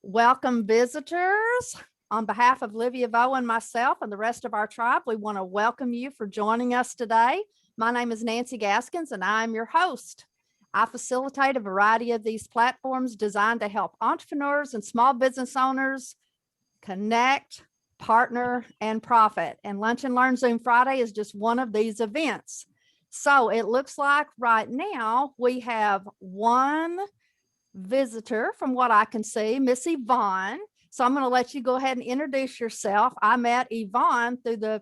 Welcome visitors. On behalf of Livia Vo and myself and the rest of our tribe, we want to welcome you for joining us today. My name is Nancy Gaskins and I'm your host. I facilitate a variety of these platforms designed to help entrepreneurs and small business owners connect, partner, and profit. And Lunch and Learn Zoom Friday is just one of these events. So it looks like right now we have one visitor from what I can see, Miss Yvonne. So I'm going to let you go ahead and introduce yourself. I met Yvonne through the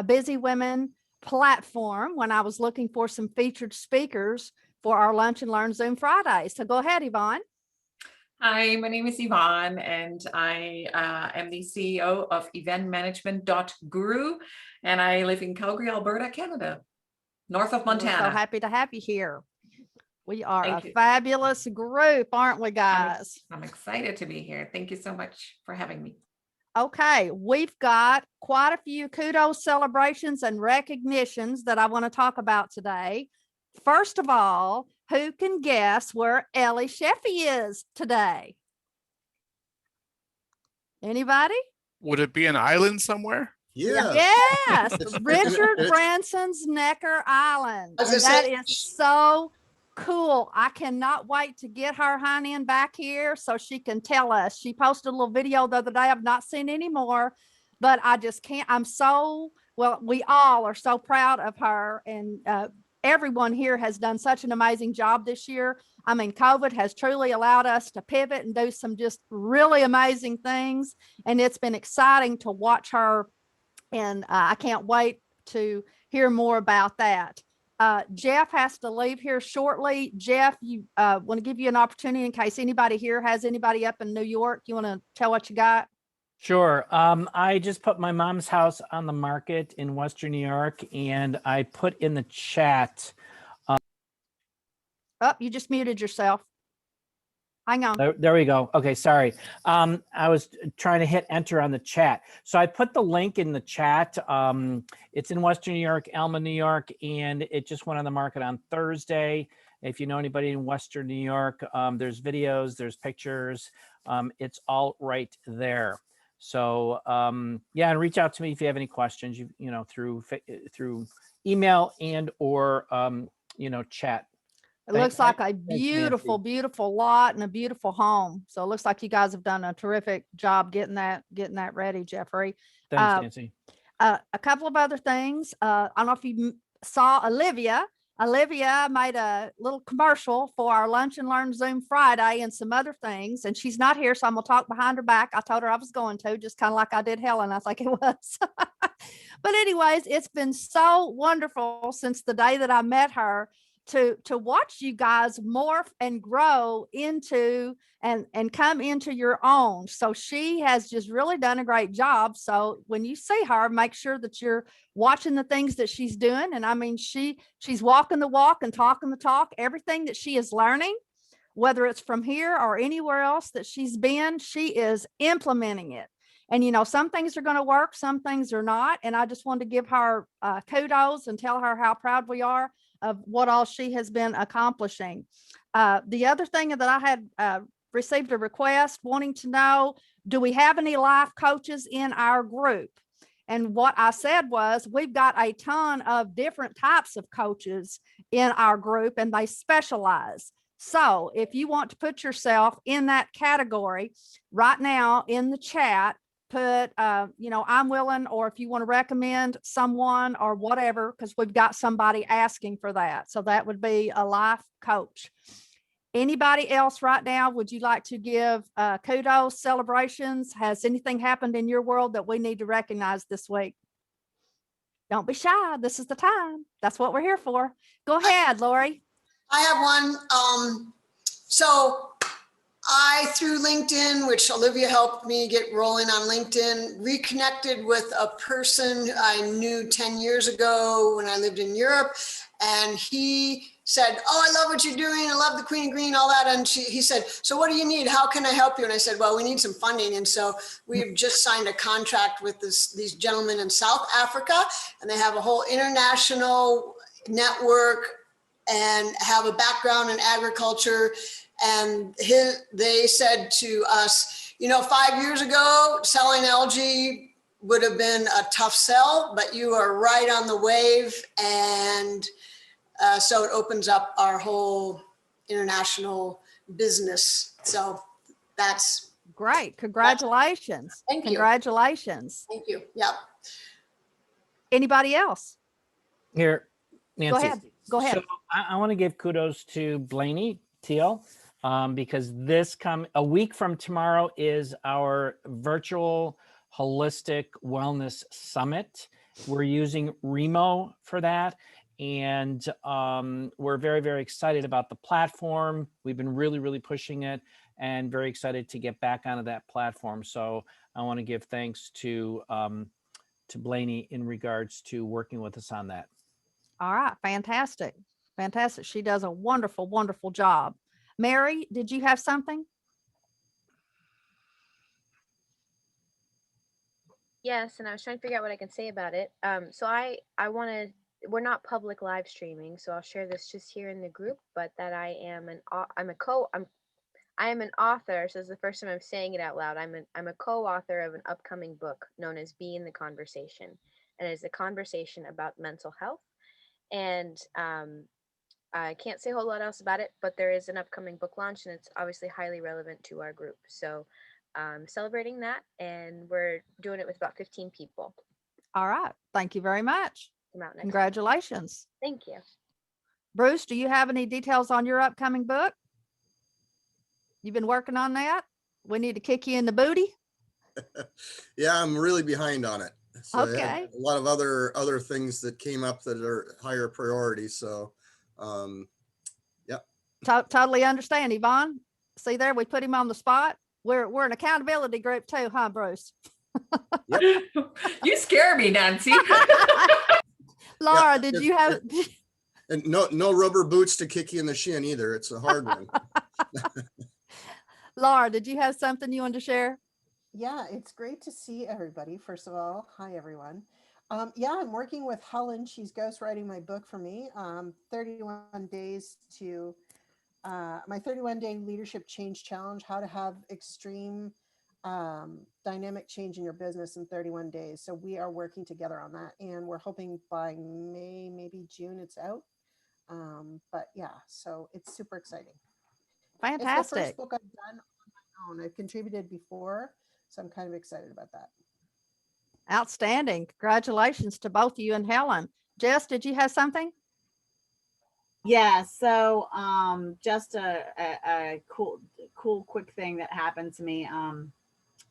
Busy Women platform when I was looking for some featured speakers for our Lunch and Learn Zoom Friday. So go ahead, Yvonne. Hi, my name is Yvonne and I am the CEO of eventmanagement.guru and I live in Calgary, Alberta, Canada, north of Montana. We're so happy to have you here. We are a fabulous group, aren't we, guys? I'm excited to be here. Thank you so much for having me. Okay, we've got quite a few kudos, celebrations, and recognitions that I want to talk about today. First of all, who can guess where Ellie Sheffy is today? Anybody? Would it be an island somewhere? Yeah. Yes, Richard Branson's Necker Island. That is so cool. I cannot wait to get her honey in back here so she can tell us. She posted a little video the other day. I've not seen any more, but I just can't. We all are so proud of her, and everyone here has done such an amazing job this year. I mean, COVID has truly allowed us to pivot and do some just really amazing things, and it's been exciting to watch her, and I can't wait to hear more about that. Jeff has to leave here shortly. Jeff, you want to give you an opportunity in case anybody here has anybody up in New York. You want to tell what you got? Sure. I just put my mom's house on the market in Western New York, and I put in the chat. Oh, you just muted yourself. Hang on. There we go. Okay, sorry. I was trying to hit enter on the chat. So I put the link in the chat. It's in Western New York, Elma, New York, and it just went on the market on Thursday. If you know anybody in Western New York, there's videos, there's pictures. It's all right there. So yeah, and reach out to me if you have any questions, you know, through email and or chat. It looks like a beautiful, beautiful lot and a beautiful home. So it looks like you guys have done a terrific job getting that ready, Jeffrey. Thanks, Nancy. A couple of other things. I don't know if you saw Olivia. Olivia made a little commercial for our Lunch and Learn Zoom Friday and some other things. And she's not here, so I'm going to talk behind her back. I told her I was going to, just kind of like I did Helen. I think it was. But anyways, it's been so wonderful since the day that I met her to watch you guys morph and grow into and come into your own. So she has just really done a great job. So when you see her, make sure that you're watching the things that she's doing. And I mean, she's walking the walk and talking the talk. Everything that she is learning, whether it's from here or anywhere else that she's been, she is implementing it. And, you know, some things are going to work, some things are not. And I just wanted to give her kudos and tell her how proud we are of what all she has been accomplishing. The other thing that I had received a request wanting to know, do we have any life coaches in our group? And what I said was, we've got a ton of different types of coaches in our group and they specialize. So if you want to put yourself in that category right now in the chat, put, I'm willing, or if you want to recommend someone or whatever, because we've got somebody asking for that. So that would be a life coach. Anybody else right now, would you like to give kudos, celebrations? Has anything happened in your world that we need to recognize this week? Don't be shy. This is the time. That's what we're here for. Go ahead, Lori. I have one. So I, through LinkedIn, which Olivia helped me get rolling on LinkedIn, reconnected with a person I knew 10 years ago when I lived in Europe. And he said, "Oh, I love what you're doing. I love the Queen of Green, all that." And he said, "So what do you need? How can I help you?" And I said, "Well, we need some funding." And so we've just signed a contract with these gentlemen in South Africa, and they have a whole international network and have a background in agriculture. And they said to us, 5 years ago, selling algae would have been a tough sell, but you are right on the wave. And so it opens up our whole international business. So that's Great. Congratulations. Thank you. Congratulations. Thank you. Yep. Anybody else? Here, Nancy. Go ahead. So I want to give kudos to Blaney Teal because a week from tomorrow is our virtual holistic wellness summit. We're using Remo for that. And we're very, very excited about the platform. We've been really, really pushing it and very excited to get back onto that platform. So I want to give thanks to Blaney in regards to working with us on that. All right. Fantastic. Fantastic. She does a wonderful, wonderful job. Mary, did you have something? Yes, and I was trying to figure out what I can say about it. So I want to. We're not public live streaming, so I'll share this just here in the group. But that I am an author. So this is the first time I'm saying it out loud. I'm a co-author of an upcoming book known as Be in the Conversation, and it's a conversation about mental health. And I can't say a whole lot else about it, but there is an upcoming book launch, and it's obviously highly relevant to our group. So celebrating that, and we're doing it with about 15 people. All right. Thank you very much. Come out next week. Congratulations. Thank you. Bruce, do you have any details on your upcoming book? You've been working on that? We need to kick you in the booty. Yeah, I'm really behind on it. So I Okay. had a lot of other things that came up that are higher priority. So yeah. Totally understand, Yvonne. See there, we put him on the spot. We're an accountability group too, huh, Bruce? Yep. You scare me, Nancy. Laura, Yeah, did you have? And no rubber boots to kick you in the shin either. It's a hard one. Laura, did you have something you wanted to share? Yeah, it's great to see everybody. First of all, hi everyone. Yeah, I'm working with Helen. She's ghostwriting my book for me. 31 days to my 31-day leadership change challenge, how to have extreme dynamic change in your business in 31 days. So we are working together on that, and we're hoping by May, maybe June, it's out. But yeah, so it's super exciting. It's the Fantastic. first book I've done on my own. I've contributed before, so I'm kind of excited about that. Outstanding. Congratulations to both you and Helen. Jess, did you have something? Yeah, so just a cool quick thing that happened to me.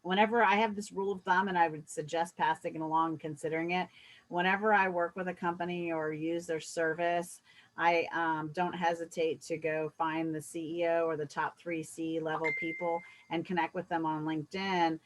Whenever I have this rule of thumb, and I would suggest passing it along, considering it, whenever I work with a company or use their service, I don't hesitate to go find the CEO or the top 3 C-level people and connect with them on LinkedIn,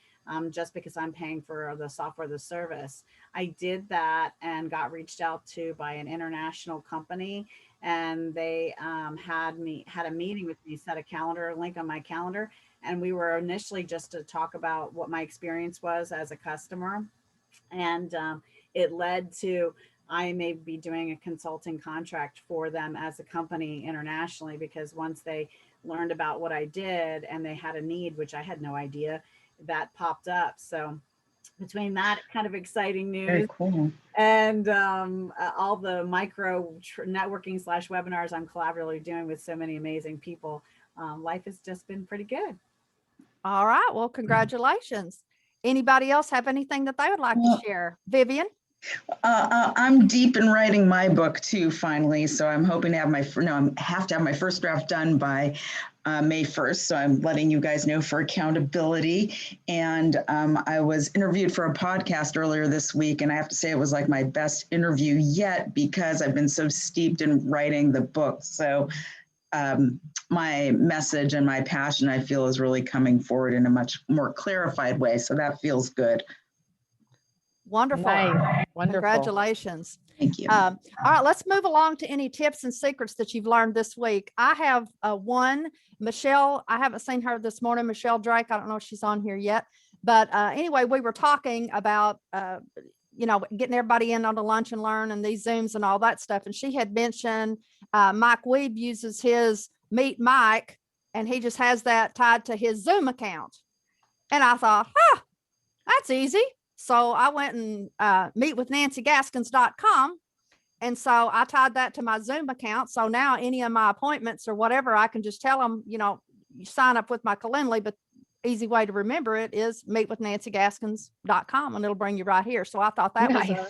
just because I'm paying for the software, the service. I did that and got reached out to by an international company, and they had a meeting with me, set a link on my calendar. And we were initially just to talk about what my experience was as a customer. And it led to, I may be doing a consulting contract for them as a company internationally, because once they learned about what I did and they had a need, which I had no idea, that popped up. So between that kind of exciting news, Very cool, and all the micro networking / webinars I'm collaboratively doing with so many amazing people, life has just been pretty good. All right. Well, congratulations. Anybody else have anything that they would like to share? Vivian? I'm deep in writing my book too, finally. So I'm hoping to have have to have my first draft done by May 1st. So I'm letting you guys know for accountability. And I was interviewed for a podcast earlier this week, and I have to say it was like my best interview yet, because I've been so steeped in writing the book. So my message and my passion, I feel, is really coming forward in a much more clarified way. So that feels good. Wonderful. Nice. Wonderful. Congratulations. Thank you. All right, let's move along to any tips and secrets that you've learned this week. I have one, Michelle. I haven't seen her this morning, Michelle Drake. I don't know if she's on here yet, but anyway, we were talking about, getting everybody in on the lunch and learn and these Zooms and all that stuff. And she had mentioned Mike Weeb uses his Meet Mike, and he just has that tied to his Zoom account. And I thought, that's easy. So I went and meetwithNancyGaskins.com. And so I tied that to my Zoom account. So now any of my appointments or whatever, I can just tell them, you sign up with my Calendly, but easy way to remember it is meetwithnancygaskins.com, and it'll bring you right here. So I thought that was a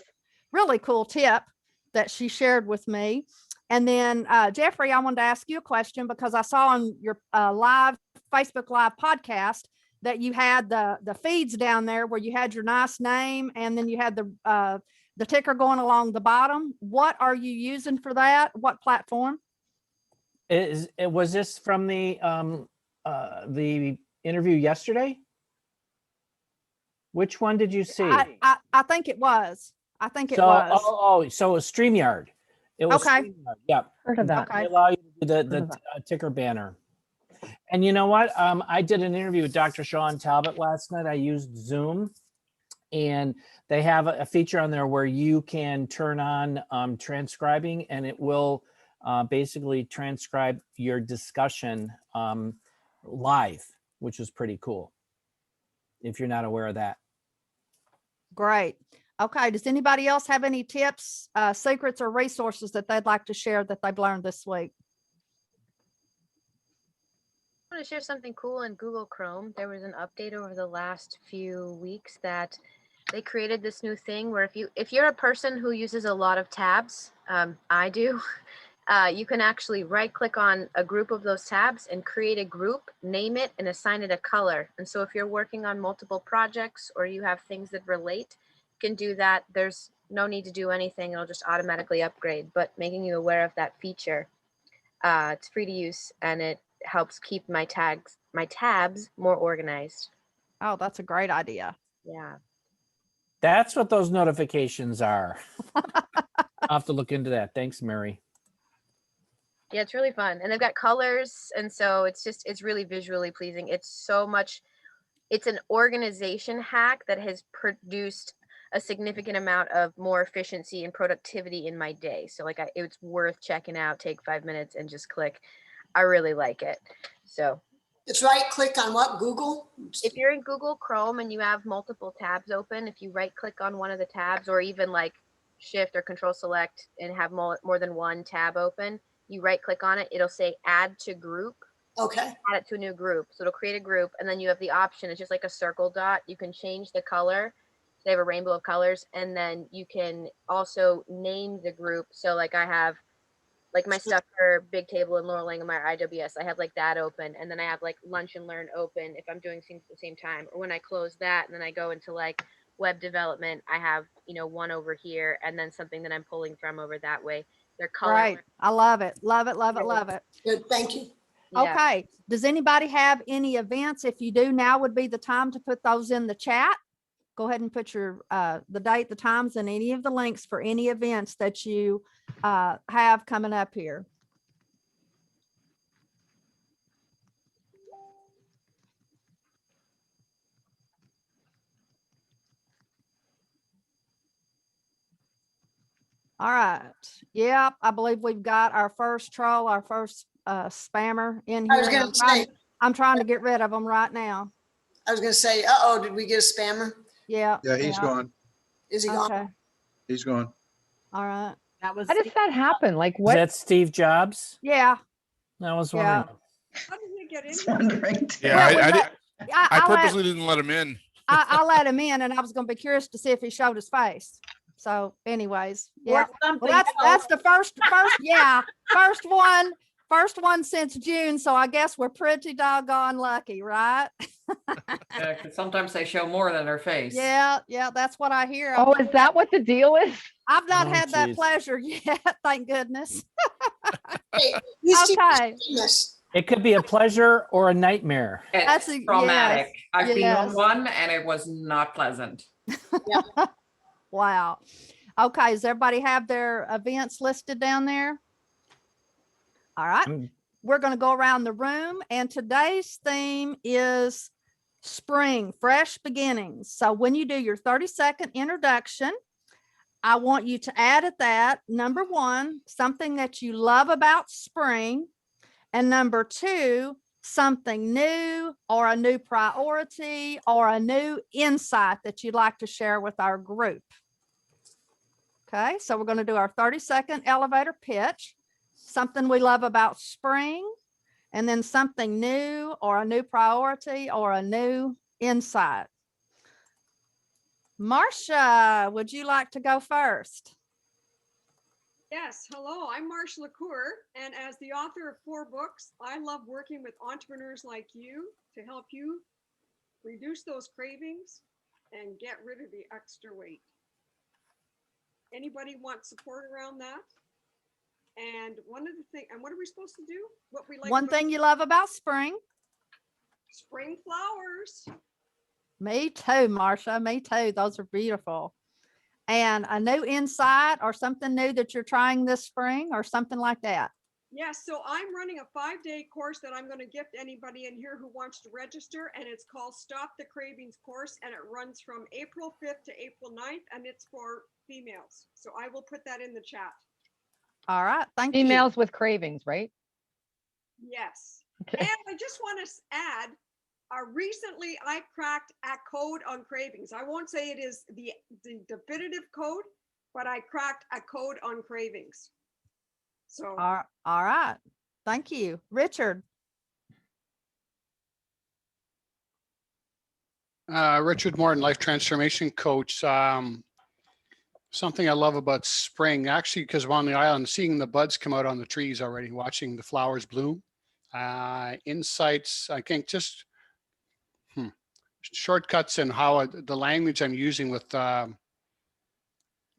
really cool tip that she shared with me. And then Jeffrey, I wanted to ask you a question because I saw on your live Facebook Live podcast that you had the feeds down there where you had your nice name and then you had the ticker going along the bottom. What are you using for that? What platform? Was this from the interview yesterday? Which one did you see? I think it was. I think it So, was. so it was StreamYard. It was Okay. StreamYard. Yeah. Heard of that. Okay. They allow you to do the ticker banner. And you know what? I did an interview with Dr. Sean Talbot last night. I used Zoom, and they have a feature on there where you can turn on transcribing, and it will basically transcribe your discussion live, which is pretty cool if you're not aware of that. Great. Okay. Does anybody else have any tips, secrets, or resources that they'd like to share that they've learned this week? I want to share something cool in Google Chrome. There was an update over the last few weeks that they created this new thing where if you're a person who uses a lot of tabs, I do, you can actually right click on a group of those tabs and create a group, name it, and assign it a color. And so if you're working on multiple projects or you have things that relate, you can do that. There's no need to do anything. It'll just automatically upgrade, but making you aware of that feature. It's free to use and it helps keep my tabs more organized. Oh, that's a great idea. Yeah. That's what those notifications are. I'll have to look into that. Thanks, Mary. Yeah, it's really fun. And they've got colors. And so it's really visually pleasing. It's an organization hack that has produced a significant amount of more efficiency and productivity in my day. So like it's worth checking out, take 5 minutes and just click. I really like it. So It's right click on what, Google? if you're in Google Chrome and you have multiple tabs open, if you right click on one of the tabs or even like shift or control select and have more than one tab open, you right click on it, it'll say add to group. Okay, Add it to a new group. So it'll create a group and then you have the option. It's just like a circle dot. You can change the color. They have a rainbow of colors and then you can also name the group. So like I have like my stuff for Big Table and Laurel Langemeier IWS, I have like that open. And then I have like Lunch and Learn open if I'm doing things at the same time. Or when I close that and then I go into like web development, I have, one over here and then something that I'm pulling from over that way. They're colored. Right. I love it. Love it. Love it. Love it. good, thank you. Yeah. Okay. Does anybody have any events? If you do, now would be the time to put those in the chat. Go ahead and put your the date, the times, and any of the links for any events that you have coming up here. All right. Yep. I believe we've got our first troll, our first spammer in I here. was and gonna say, I'm trying to get rid of them right now. did we get a spammer? Yeah. Yeah, he's gone. Is he gone? Okay. He's gone. All right. That was How does that happen? Like Is what? that Steve Jobs? Yeah. I was Yeah. wondering. How did he get in? Just wondering. Yeah, Well, I I let- purposely didn't let him in. I let him in and I was going to be curious to see if he showed his face. So anyways, yeah. or something Well, that's else. the first, yeah, first one since June. So I guess we're pretty doggone lucky, right? Yeah, 'cause sometimes they show more than their face. Yeah, that's what I hear. Oh, is that what the deal is? I've not Oh, had that geez. pleasure yet, thank goodness. Hey, these two Okay. famous. It could be a pleasure or a nightmare. It's That's traumatic. yes, I've been yes. on one and it was not pleasant. Wow. Okay, does everybody have their events listed down there? All right. Mm. We're going to go around the room and today's theme is spring, fresh beginnings. So when you do your 30-second introduction, I want you to add at that, number one, something that you love about spring. And number two, something new or a new priority or a new insight that you'd like to share with our group. Okay, so we're going to do our 30-second elevator pitch, something we love about spring, and then something new or a new priority or a new insight. Marcia, would you like to go first? Yes, hello, I'm Marcia LaCour, and as the author of 4 books, I love working with entrepreneurs like you to help you reduce those cravings and get rid of the extra weight. Anybody want support around that? And one of the things, and what are we supposed to do? What we like. One thing you love about spring? Spring flowers. Me too, Marcia. Me too. Those are beautiful. And a new insight or something new that you're trying this spring or something like that. Yes, so I'm running a 5-day course that I'm going to gift anybody in here who wants to register, and it's called Stop the Cravings course, and it runs from April 5th to April 9th, and it's for females. So I will put that in the chat. All right, thank you. Females with cravings, right? Yes. Okay. And I just want to add, recently I cracked a code on cravings. I won't say it is the definitive code, but I cracked a code on cravings. So All right, thank you. Richard. Richard Morton, life transformation coach. Something I love about spring, actually, because I'm on the island, seeing the buds come out on the trees already, watching the flowers bloom. Insights, I think just shortcuts in how the language I'm using with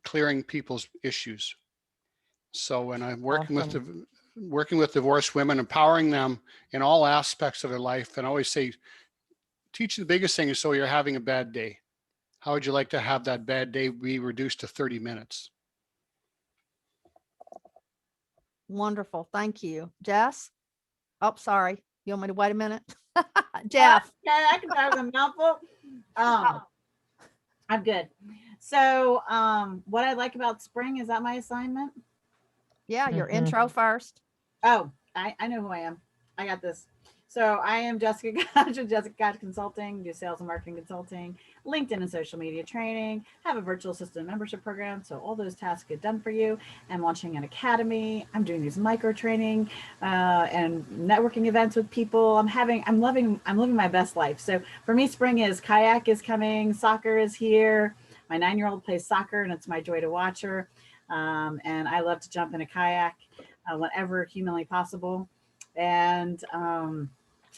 clearing people's issues. So when I'm working with divorced women, empowering them in all aspects of their life, and I always say, teach the biggest thing is, so you're having a bad day. How would you like to have that bad day be reduced to 30 minutes? Wonderful. Thank you. Jess? Oh, sorry. You want me to wait a minute? Jeff. Yeah, I can talk a mouthful. I'm good. So what I like about spring, is that my assignment? Yeah, your intro first. Oh, I know who I am. I got this. So I am Jessica Gotch with Jessica Gotch Consulting, do sales and marketing consulting, LinkedIn and social media training, have a virtual assistant membership program. So all those tasks get done for you. I'm launching an academy. I'm doing these micro training and networking events with people. I'm living my best life. So for me, spring is kayak is coming, soccer is here. My 9-year-old plays soccer and it's my joy to watch her. And I love to jump in a kayak whenever humanly possible. And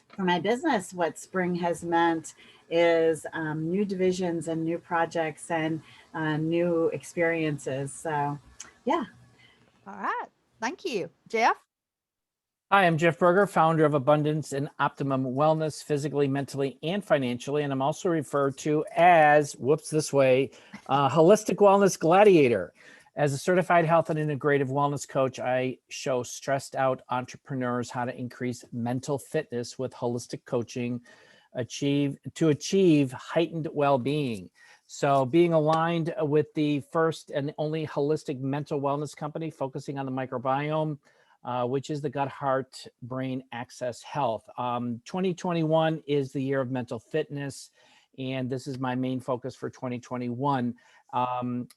for my business, what spring has meant is new divisions and new projects and new experiences. So, yeah. All right. Thank you. Jeff? Hi, I'm Jeff Berger, founder of Abundance and Optimum Wellness, physically, mentally, and financially. And I'm also referred to as, holistic wellness gladiator. As a certified health and integrative wellness coach, I show stressed out entrepreneurs how to increase mental fitness with holistic coaching to achieve heightened well-being. So being aligned with the first and only holistic mental wellness company focusing on the microbiome, which is the gut, heart, brain axis health. 2021 is the year of mental fitness, and this is my main focus for 2021.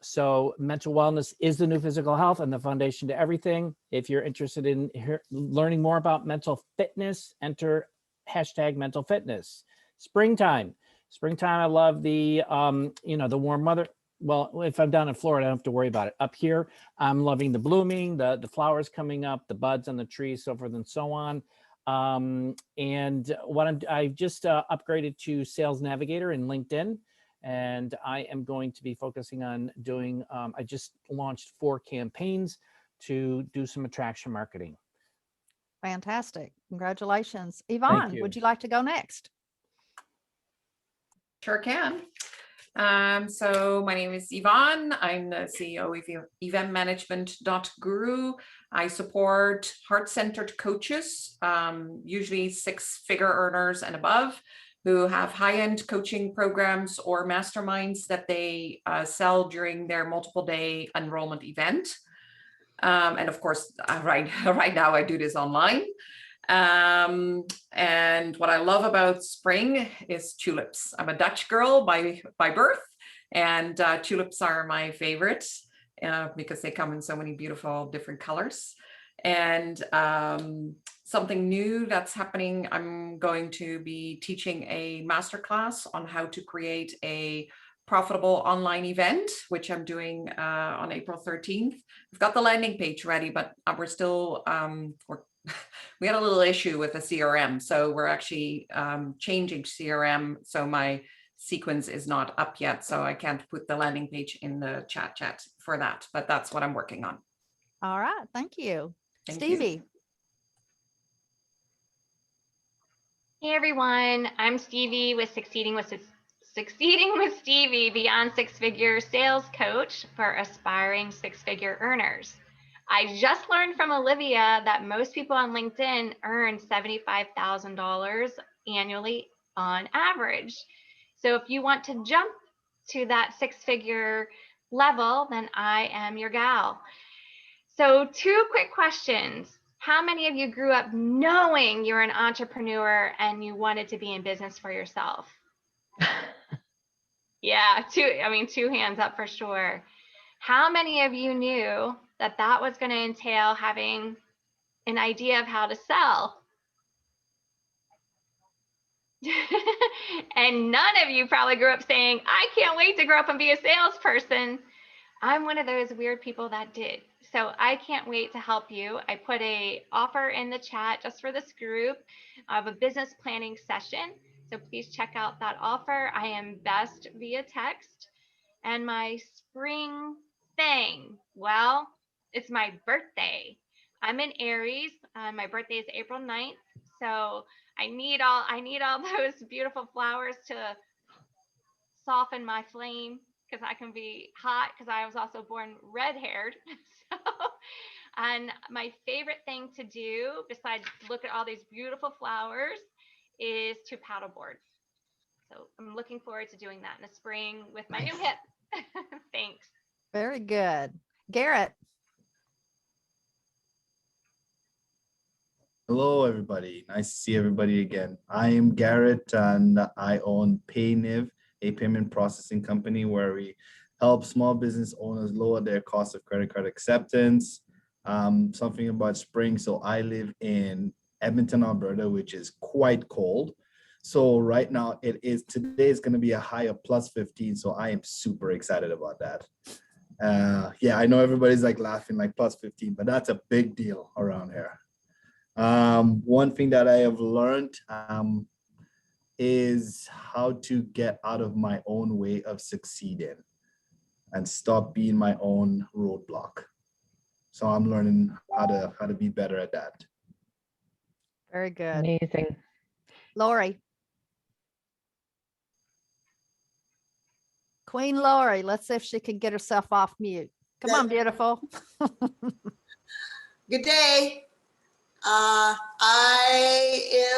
So mental wellness is the new physical health and the foundation to everything. If you're interested in learning more about mental fitness, enter #mental fitness. Springtime, I love the, the warm weather. Well, if I'm down in Florida, I don't have to worry about it. Up here, I'm loving the blooming, the flowers coming up, the buds on the trees, so forth and so on. And I've just upgraded to Sales Navigator in LinkedIn. And I am going to be focusing on doing, I just launched 4 campaigns to do some attraction marketing. Fantastic. Congratulations. Yvonne, would you like to go next? Sure can. So my name is Yvonne. I'm the CEO of eventmanagement.guru. I support heart-centered coaches, usually 6-figure earners and above, who have high-end coaching programs or masterminds that they sell during their multiple-day enrollment event. And of course, right now I do this online. And what I love about spring is tulips. I'm a Dutch girl by birth, and tulips are my favorite because they come in so many beautiful different colors. And something new that's happening, I'm going to be teaching a masterclass on how to create a profitable online event, which I'm doing on April 13th. We've got the landing page ready, but we're still, we had a little issue with the CRM. So we're actually changing CRM. So my sequence is not up yet. So I can't put the landing page in the chat for that, but that's what I'm working on. All right. Thank you. Thank Stevie. you. Hey everyone, I'm Stevie with Succeeding with Stevie, Beyond Six-Figure Sales Coach for aspiring six-figure earners. I just learned from Olivia that most people on LinkedIn earn $75,000 annually on average. So if you want to jump to that six-figure level, then I am your gal. So 2 quick questions. How many of you grew up knowing you're an entrepreneur and you wanted to be in business for yourself? Yeah, 2 hands up for sure. How many of you knew that that was going to entail having an idea of how to sell? And none of you probably grew up saying, I can't wait to grow up and be a salesperson. I'm one of those weird people that did. So I can't wait to help you. I put an offer in the chat just for this group of a business planning session. So please check out that offer. I am best via text. And my spring thing, well, it's my birthday. I'm in Aries. My birthday is April 9th. So I need all those beautiful flowers to soften my flame, because I can be hot, because I was also born red-haired. So, and my favorite thing to do, besides look at all these beautiful flowers, is to paddleboard. So I'm looking forward to doing that in the spring with my new hip. Thanks. Very good. Garrett. Hello, everybody. Nice to see everybody again. I am Garrett, and I own PayNiv, a payment processing company where we help small business owners lower their cost of credit card acceptance. Something about spring. So I live in Edmonton, Alberta, which is quite cold. So right now today is going to be a high of plus 15. So I am super excited about that. Yeah, I know everybody's like laughing like plus 15, but that's a big deal around here. One thing that I have learned is how to get out of my own way of succeeding and stop being my own roadblock. So I'm learning how to be better at that. Very good. Amazing. Lori. Queen Lori, let's see if she can get herself off mute. Come on, beautiful. Good day. I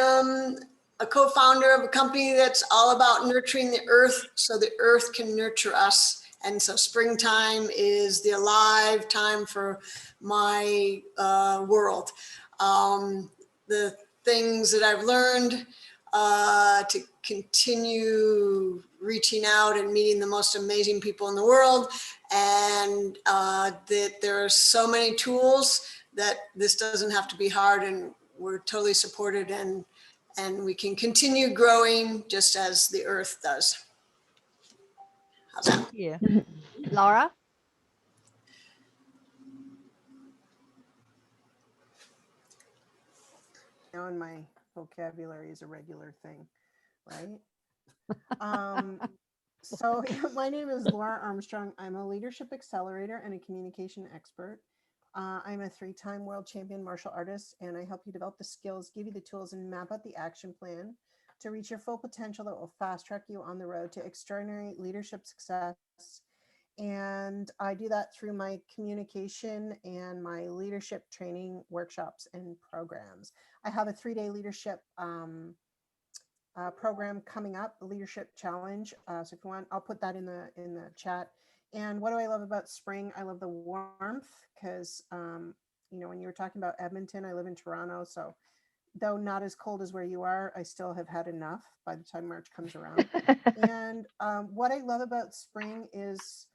am a co-founder of a company that's all about nurturing the earth so the earth can nurture us. And so springtime is the alive time for my world. The things that I've learned to continue reaching out and meeting the most amazing people in the world, and that there are so many tools that this doesn't have to be hard, and we're totally supported, and we can continue growing just as the earth does. How's that? Yeah. Laura? Now in my vocabulary is a regular thing, right? So my name is Laura Armstrong. I'm a leadership accelerator and a communication expert. I'm a 3-time world champion martial artist, and I help you develop the skills, give you the tools, and map out the action plan to reach your full potential that will fast track you on the road to extraordinary leadership success. And I do that through my communication and my leadership training workshops and programs. I have a 3-day leadership program coming up, the Leadership Challenge. So if you want, I'll put that in the chat. And what do I love about spring? I love the warmth, because you know, when you were talking about Edmonton, I live in Toronto, so though not as cold as where you are, I still have had enough by the time March comes around. And what I love about spring is,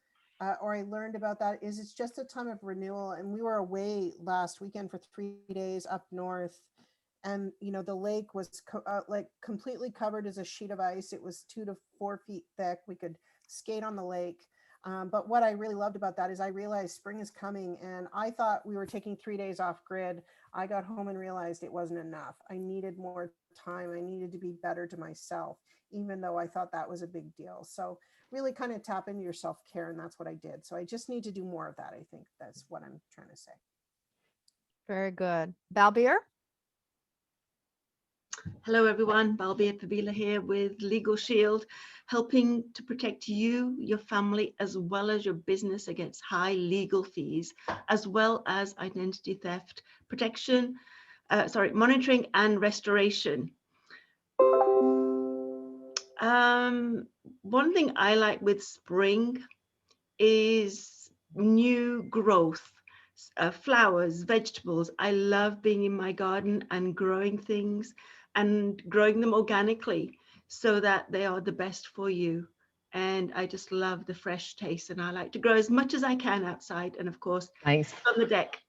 or I learned about that, is it's just a time of renewal. And we were away last weekend for 3 days up north. And, you know, the lake was like completely covered as a sheet of ice. It was 2 to 4 feet thick. We could skate on the lake. But what I really loved about that is I realized spring is coming, and I thought we were taking 3 days off grid. I got home and realized it wasn't enough. I needed more time. I needed to be better to myself, even though I thought that was a big deal. So really kind of tap into your self-care, and that's what I did. So I just need to do more of that. I think that's what I'm trying to say. Very good. Balbir? Hello everyone, Balbir Pavila here with Legal Shield, helping to protect you, your family, as well as your business against high legal fees, as well as identity theft protection, monitoring and restoration. One thing I like with spring is new growth. Flowers, vegetables. I love being in my garden and growing things and growing them organically so that they are the best for you. And I just love the fresh taste, and I like to grow as much as I can outside, and of course, nice on the deck.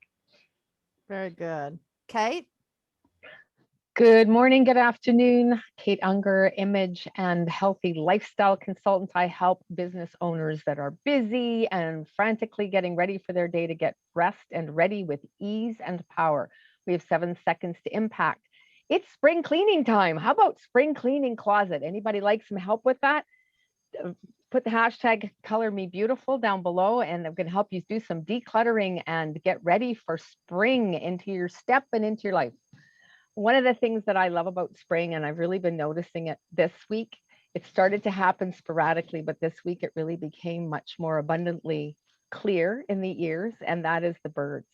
Very good. Kate? Good morning, good afternoon. Kate Unger, image and healthy lifestyle consultant. I help business owners that are busy and frantically getting ready for their day to get rest and ready with ease and power. We have 7 seconds to impact. It's spring cleaning time. How about spring cleaning closet? Anybody like some help with that? Put the hashtag color me beautiful down below, and I'm going to help you do some decluttering and get ready for spring into your step and into your life. One of the things that I love about spring, and I've really been noticing it this week, it started to happen sporadically, but this week it really became much more abundantly clear in the ears, and that is the birds.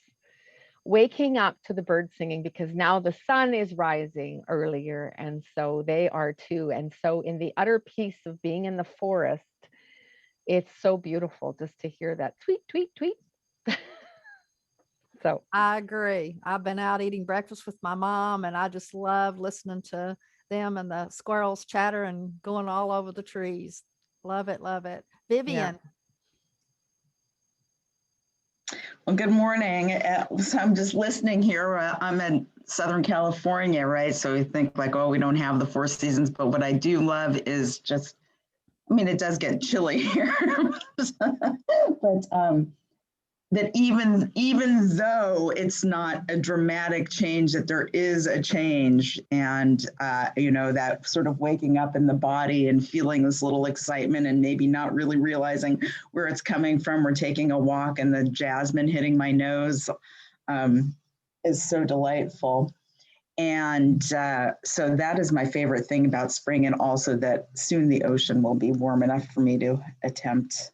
Waking up to the birds singing, because now the sun is rising earlier, and so they are too. And so in the utter peace of being in the forest, it's so beautiful just to hear that tweet, tweet, tweet. So I agree. I've been out eating breakfast with my mom, and I just love listening to them and the squirrels chatter and going all over the trees. Love it, love it. Vivian. Well, good morning. So I'm just listening here. I'm in Southern California, right? So we think like, oh, we don't have the 4 seasons, but what I do love is just, I mean, it does get chilly here, but that even though it's not a dramatic change, that there is a change, and you know, that sort of waking up in the body and feeling this little excitement and maybe not really realizing where it's coming from, or taking a walk and the jasmine hitting my nose is so delightful. And so that is my favorite thing about spring, and also that soon the ocean will be warm enough for me to attempt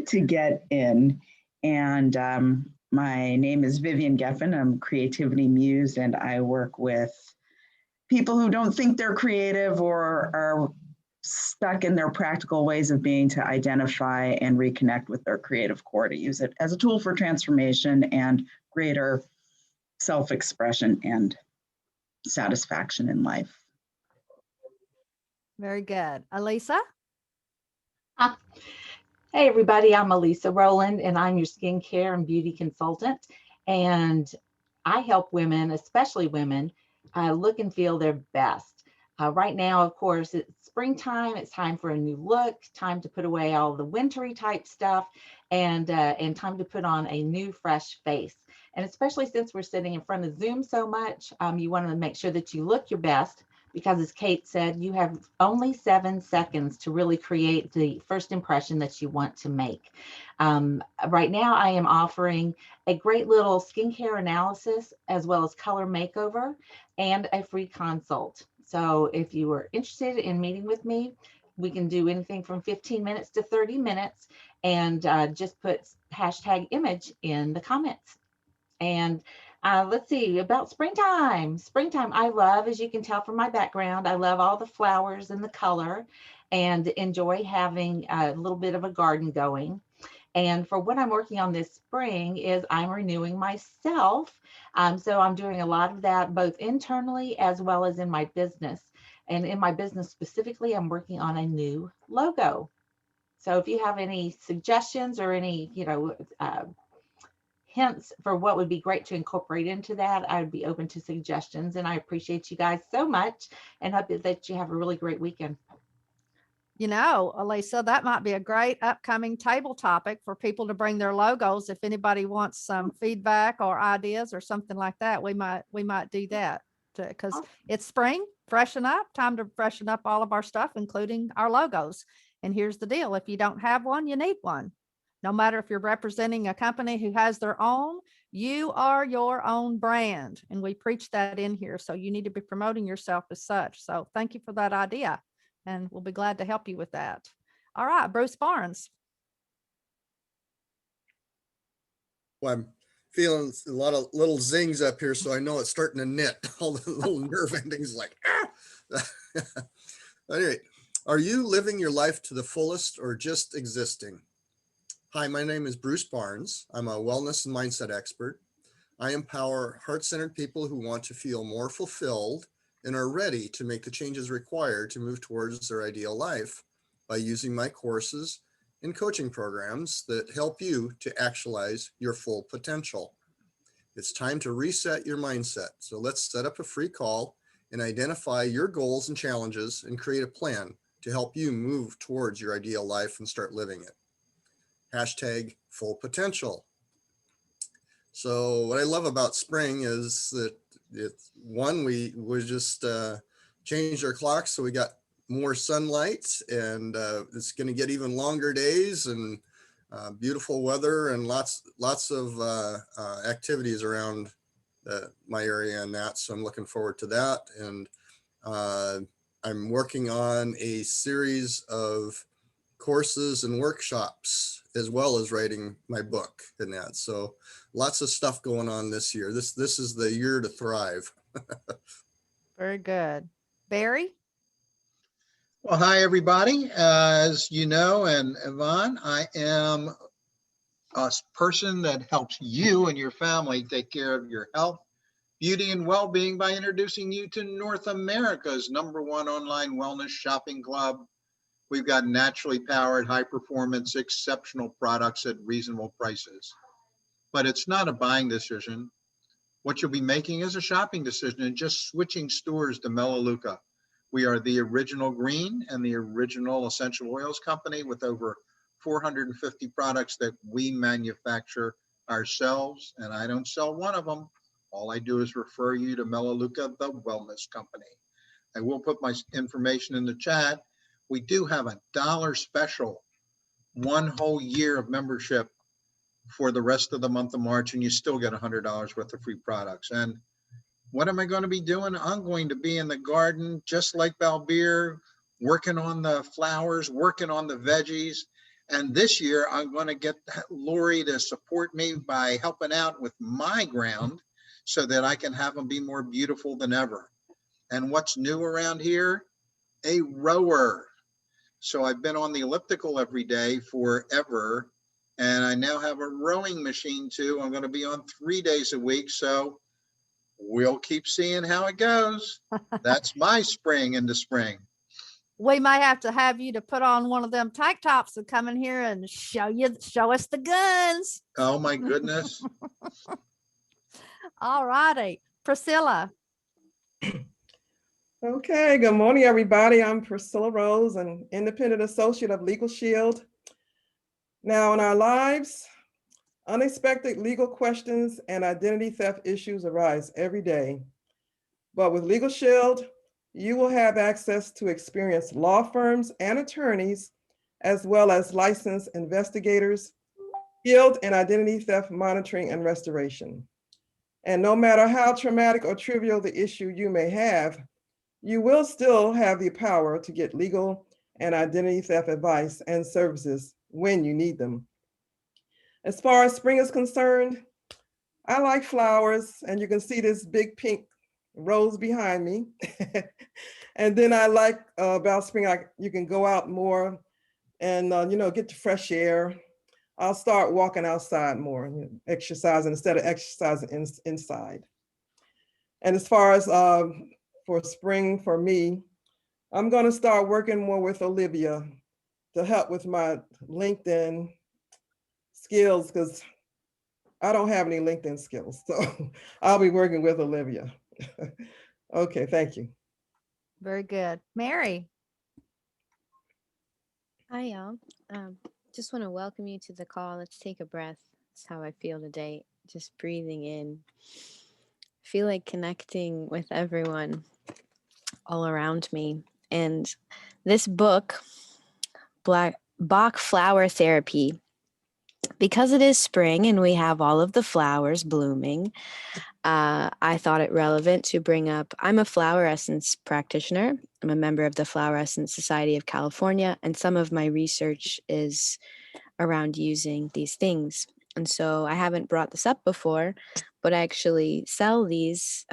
to get in. And my name is Vivian Geffen. I'm Creativity Muse, and I work with people who don't think they're creative or are stuck in their practical ways of being to identify and reconnect with their creative core, to use it as a tool for transformation and greater self-expression and satisfaction in life. Very good. Elisa? Hey everybody, I'm Elisa Rowland, and I'm your skincare and beauty consultant. And I help women, especially women, look and feel their best. Right now, of course, it's springtime. It's time for a new look, time to put away all the wintry type stuff, and time to put on a new fresh face. And especially since we're sitting in front of Zoom so much, you want to make sure that you look your best, because as Kate said, you have only 7 seconds to really create the first impression that you want to make. Right now, I am offering a great little skincare analysis, as well as color makeover, and a free consult. So if you are interested in meeting with me, we can do anything from 15 minutes to 30 minutes, and just put hashtag image in the comments. And let's see, about springtime. Springtime, I love, as you can tell from my background, I love all the flowers and the color, and enjoy having a little bit of a garden going. And for what I'm working on this spring is I'm renewing myself. So I'm doing a lot of that both internally as well as in my business. And in my business specifically, I'm working on a new logo. So if you have any suggestions or any, hints for what would be great to incorporate into that, I would be open to suggestions. And I appreciate you guys so much and hope that you have a really great weekend. You know, Elisa, that might be a great upcoming table topic for people to bring their logos. If anybody wants some feedback or ideas or something like that, we might do that because it's spring, freshen up, time to freshen up all of our stuff, including our logos. And here's the deal. If you don't have one, you need one. No matter if you're representing a company who has their own, you are your own brand. And we preach that in here. So you need to be promoting yourself as such. So thank you for that idea. And we'll be glad to help you with that. All right, Bruce Barnes. Well, I'm feeling a lot of little zings up here, so I know it's starting to knit. All the little nerve endings like, ah! Anyway, are you living your life to the fullest or just existing? Hi, my name is Bruce Barnes. I'm a wellness and mindset expert. I empower heart-centered people who want to feel more fulfilled and are ready to make the changes required to move towards their ideal life by using my courses and coaching programs that help you to actualize your full potential. It's time to reset your mindset. So let's set up a free call and identify your goals and challenges and create a plan to help you move towards your ideal life and start living it. Hashtag full potential. So what I love about spring is that we just changed our clocks, so we got more sunlight, and it's going to get even longer days and beautiful weather and lots of activities around my area and that. So I'm looking forward to that. And I'm working on a series of courses and workshops as well as writing my book and that. So lots of stuff going on this year. This is the year to thrive. Very good. Barry? Well, hi, everybody. As you know, and Yvonne, I am a person that helps you and your family take care of your health, beauty, and well-being by introducing you to North America's #1 online wellness shopping club. We've got naturally powered, high-performance, exceptional products at reasonable prices. But it's not a buying decision. What you'll be making is a shopping decision and just switching stores to Melaleuca. We are the original green and the original essential oils company with over 450 products that we manufacture ourselves, and I don't sell one of them. All I do is refer you to Melaleuca, the wellness company. I will put my information in the chat. We do have a $1 special, 1 whole year of membership for the rest of the month of March, and you still get $100 worth of free products. And what am I going to be doing? I'm going to be in the garden, just like Balbir, working on the flowers, working on the veggies. And this year, I'm going to get Lori to support me by helping out with my ground so that I can have them be more beautiful than ever. And what's new around here? A rower. So I've been on the elliptical every day forever, and I now have a rowing machine too. I'm going to be on 3 days a week. So we'll keep seeing how it goes. That's my spring into spring. We may have you to put on one of them tank tops and come in here and show us the guns. Oh my goodness. All righty. Priscilla. Okay, good morning, everybody. I'm Priscilla Rose, an independent associate of Legal Shield. Now, in our lives, unexpected legal questions and identity theft issues arise every day. But with Legal Shield, you will have access to experienced law firms and attorneys, as well as licensed investigators, skilled in identity theft monitoring and restoration. And no matter how traumatic or trivial the issue you may have, you will still have the power to get legal and identity theft advice and services when you need them. As far as spring is concerned, I like flowers, and you can see this big pink rose behind me. And then I like about spring, you can go out more and get the fresh air. I'll start walking outside more, exercising instead of exercising inside. And as far as for spring for me, I'm going to start working more with Olivia to help with my LinkedIn skills, because I don't have any LinkedIn skills. So I'll be working with Olivia. Okay, thank you. Very good. Mary. Hi, y'all. Just want to welcome you to the call. Let's take a breath. That's how I feel today. Just breathing in. Feel like connecting with everyone all around me. And this book, Bach Flower Therapy, because it is spring and we have all of the flowers blooming, I thought it relevant to bring up, I'm a flower essence practitioner. I'm a member of the Flower Essence Society of California, and some of my research is around using these things. And so I haven't brought this up before, but I actually sell these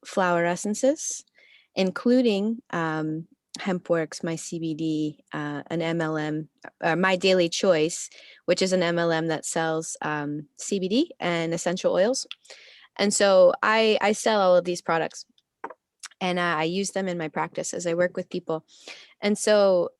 flower essences, including HempWorks, my CBD, an MLM, My Daily Choice, which is an MLM that sells CBD and essential oils. And so I sell all of these products, and I use them in my practice as I work with people. And so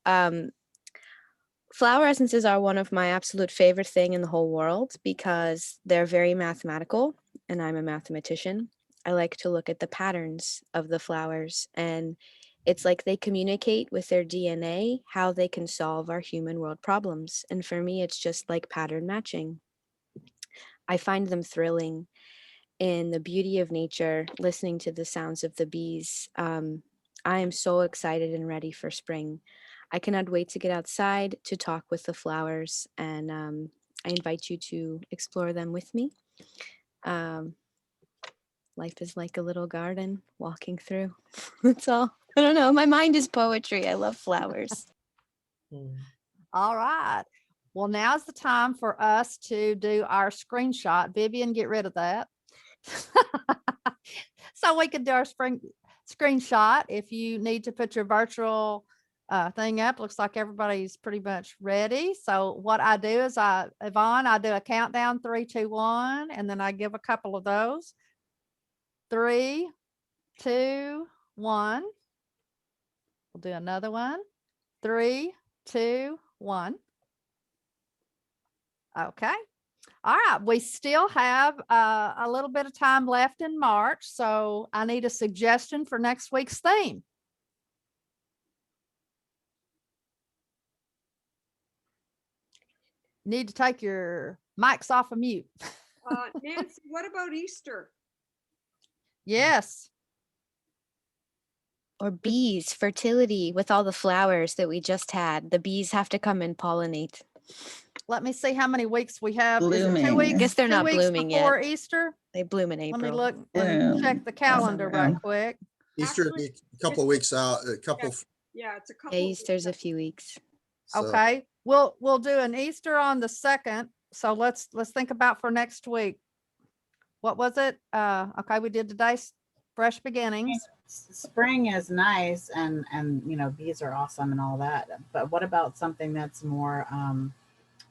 flower essences are one of my absolute favorite thing in the whole world because they're very mathematical, and I'm a mathematician. I like to look at the patterns of the flowers, and it's like they communicate with their DNA how they can solve our human world problems. And for me, it's just like pattern matching. I find them thrilling in the beauty of nature, listening to the sounds of the bees. I am so excited and ready for spring. I cannot wait to get outside to talk with the flowers, and I invite you to explore them with me. Life is like a little garden walking through. That's all. I don't know. My mind is poetry. I love flowers. All right. Well, now's the time for us to do our screenshot. Vivian, get rid of that. So we can do our screenshot. If you need to put your virtual thing up, looks like everybody's pretty much ready. So what I do is Yvonne, I do a countdown, 3, 2, 1, and then I give a couple of those. 3, 2, 1. We'll do another one. 3, 2, 1. Okay. All right. We still have a little bit of time left in March, so I need a suggestion for next week's theme. Need to take your mics off of mute. Nancy, what about Easter? Yes. Or bees, fertility with all the flowers that we just had. The bees have to come and pollinate. Let me see how many weeks we have. Is it 2 Blooming. weeks? I guess they're 2 not weeks blooming before yet. Easter? They bloom in Let me April. look. Let me check the calendar right quick. Easter Actually, a couple of weeks out, a couple. Yeah, it's a couple. Yeah, Easter's a few weeks. So, Okay. We'll do an Easter on the 2nd. So let's think about for next week. What was it? Okay, we did today's fresh beginnings. Spring is nice, and you know, bees are awesome and all that, but what about something that's more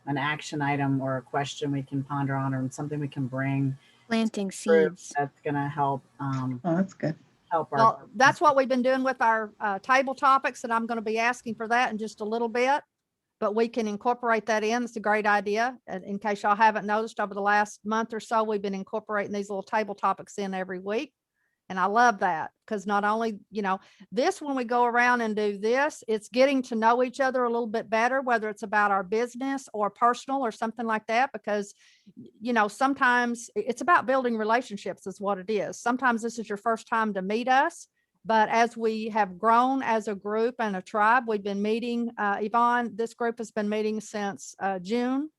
an action item or a question we can ponder on, or something we can bring Planting seeds. that's gonna help Oh, that's good. help our Well, that's what we've been doing with our table topics, and I'm going to be asking for that in just a little bit, but we can incorporate that in. It's a great idea. And in case y'all haven't noticed, over the last month or so, we've been incorporating these little table topics in every week. And I love that, because not only, you know, this, when we go around and do this, it's getting to know each other a little bit better, whether it's about our business or personal or something like that, because, you know, sometimes it's about building relationships is what it is. Sometimes this is your first time to meet us, but as we have grown as a group and a tribe, we've been meeting, Yvonne, this group has been meeting since June.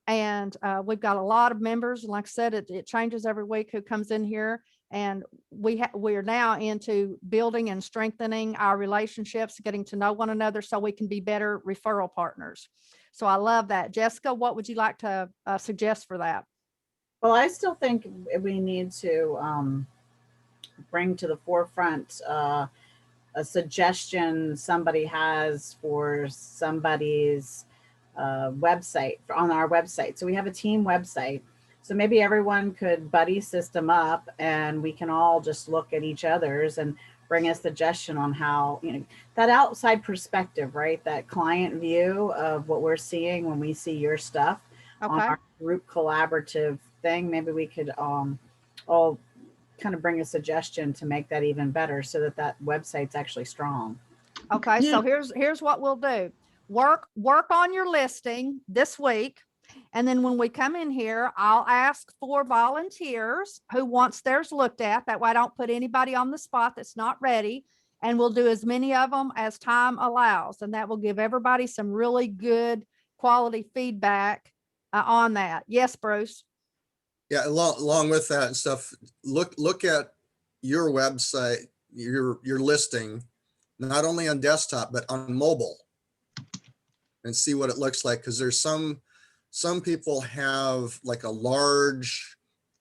And we've got a lot of members. And like I said, it changes every week who comes in here. And we're now into building and strengthening our relationships, getting to know one another so we can be better referral partners. So I love that. Jessica, what would you like to suggest for that? Well, I still think we need to bring to the forefront a suggestion somebody has for somebody's website on our website. So we have a team website. So maybe everyone could buddy system up and we can all just look at each other's and bring a suggestion on how, you know, that outside perspective, right? That client view of what we're seeing when we see your stuff on Okay. our group collaborative thing. Maybe we could all kind of bring a suggestion to make that even better so that that website's actually strong. Okay, so here's what we'll do. Work on your listing this week. And then when we come in here, I'll ask for volunteers who wants theirs looked at. That way I don't put anybody on the spot that's not ready. And we'll do as many of them as time allows. And that will give everybody some really good quality feedback on that. Yes, Bruce. Yeah, along with that and stuff, look at your website, your listing, not only on desktop, but on mobile, and see what it looks like. Because there's some people have like a large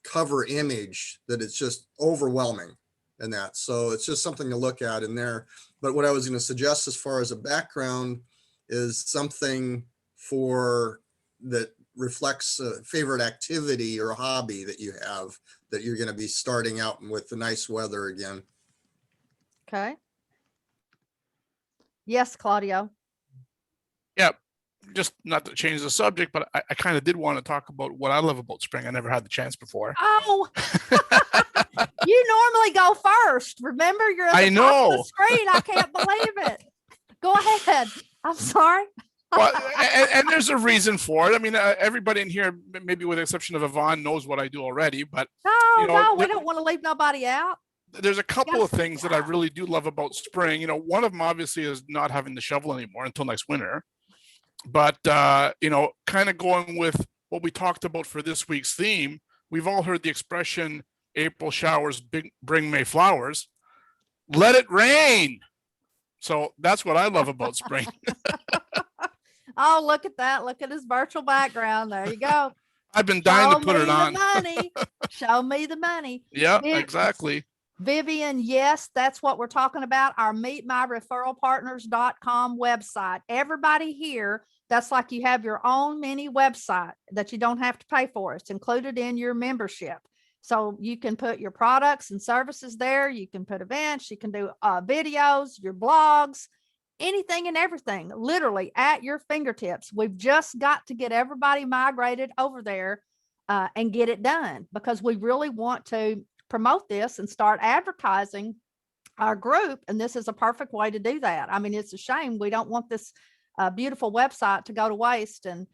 cover image that it's just overwhelming in that. So it's just something to look at in there. But what I was going to suggest as far as a background is something for that reflects a favorite activity or hobby that you have that you're going to be starting out with the nice weather again. Okay. Yes, Claudio. Yeah, just not to change the subject, but I kind of did want to talk about what I love about spring. I never had the chance before. Oh, you normally go first. Remember, you're at the I top of the know. screen. I can't believe it. Go ahead. I'm sorry. Well, and there's a reason for it. I mean, everybody in here, maybe with the exception of Yvonne, knows what I do already, but No, you know, we don't want to leave nobody out. there's a couple of things that I really do love about spring. You know, one of them obviously is not having to shovel anymore until next winter. But, you know, kind of going with what we talked about for this week's theme, we've all heard the expression, April showers bring May flowers. Let it rain. So that's what I love about spring. Oh, look at that. Look at his virtual background. There you go. I've been dying Show to put me it the on. money. Show me the money. Yeah, exactly. Vivian, yes, that's what we're talking about. Our meetmyreferralpartners.com website. Everybody here, that's like you have your own mini website that you don't have to pay for. It's included in your membership. So you can put your products and services there. You can put events, you can do videos, your blogs, anything and everything, literally at your fingertips. We've just got to get everybody migrated over there and get it done, because we really want to promote this and start advertising our group. And this is a perfect way to do that. I mean, it's a shame. We don't want this beautiful website to go to waste. And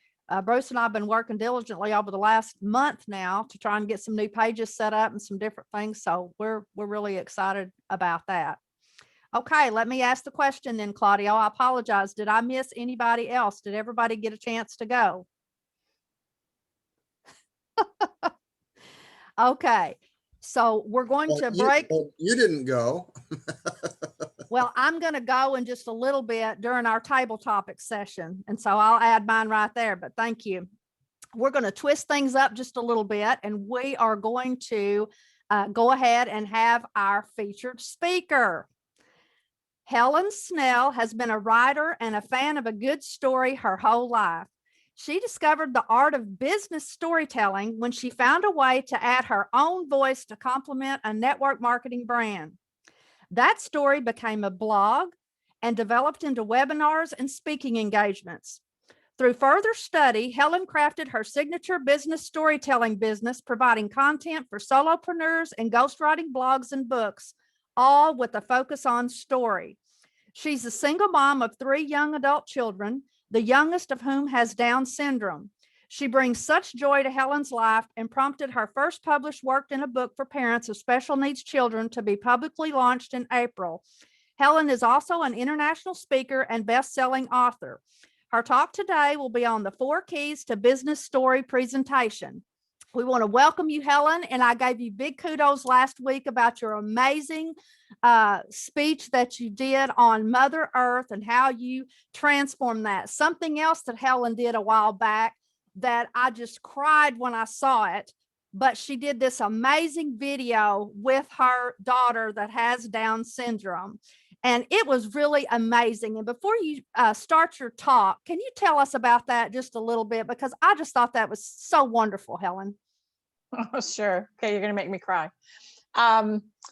Bruce and I have been working diligently over the last month now to try and get some new pages set up and some different things. So we're really excited about that. Okay, let me ask the question then, Claudio. I apologize. Did I miss anybody else? Did everybody get a chance to go? Okay, so we're going to break. You didn't go. Well, I'm going to go in just a little bit during our table topic session. And so I'll add mine right there, but thank you. We're going to twist things up just a little bit, and we are going to go ahead and have our featured speaker. Helen Snell has been a writer and a fan of a good story her whole life. She discovered the art of business storytelling when she found a way to add her own voice to complement a network marketing brand. That story became a blog and developed into webinars and speaking engagements. Through further study, Helen crafted her signature business storytelling business, providing content for solopreneurs and ghostwriting blogs and books, all with a focus on story. She's a single mom of 3 young adult children, the youngest of whom has Down syndrome. She brings such joy to Helen's life and prompted her first published work in a book for parents of special needs children to be publicly launched in April. Helen is also an international speaker and best-selling author. Her talk today will be on the 4 keys to business story presentation. We want to welcome you, Helen, and I gave you big kudos last week about your amazing speech that you did on Mother Earth and how you transformed that. Something else that Helen did a while back that I just cried when I saw it, but she did this amazing video with her daughter that has Down syndrome. And it was really amazing. And before you start your talk, can you tell us about that just a little bit? Because I just thought that was so wonderful, Helen. Oh, sure. Okay, you're gonna make me cry.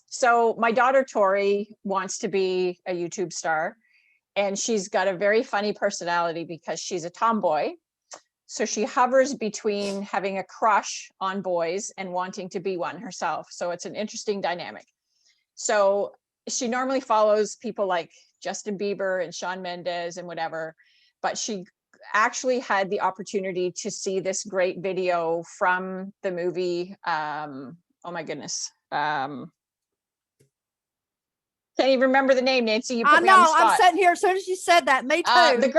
So my daughter Tori wants to be a YouTube star, and she's got a very funny personality because she's a tomboy. So she hovers between having a crush on boys and wanting to be one herself. So it's an interesting dynamic. So she normally follows people like Justin Bieber and Shawn Mendes and whatever, but she actually had the opportunity to see this great video from the movie. Oh my goodness. Can't even remember the name, Nancy. You put I me on the know. I'm spot. sitting here as soon as you said that. Me too. The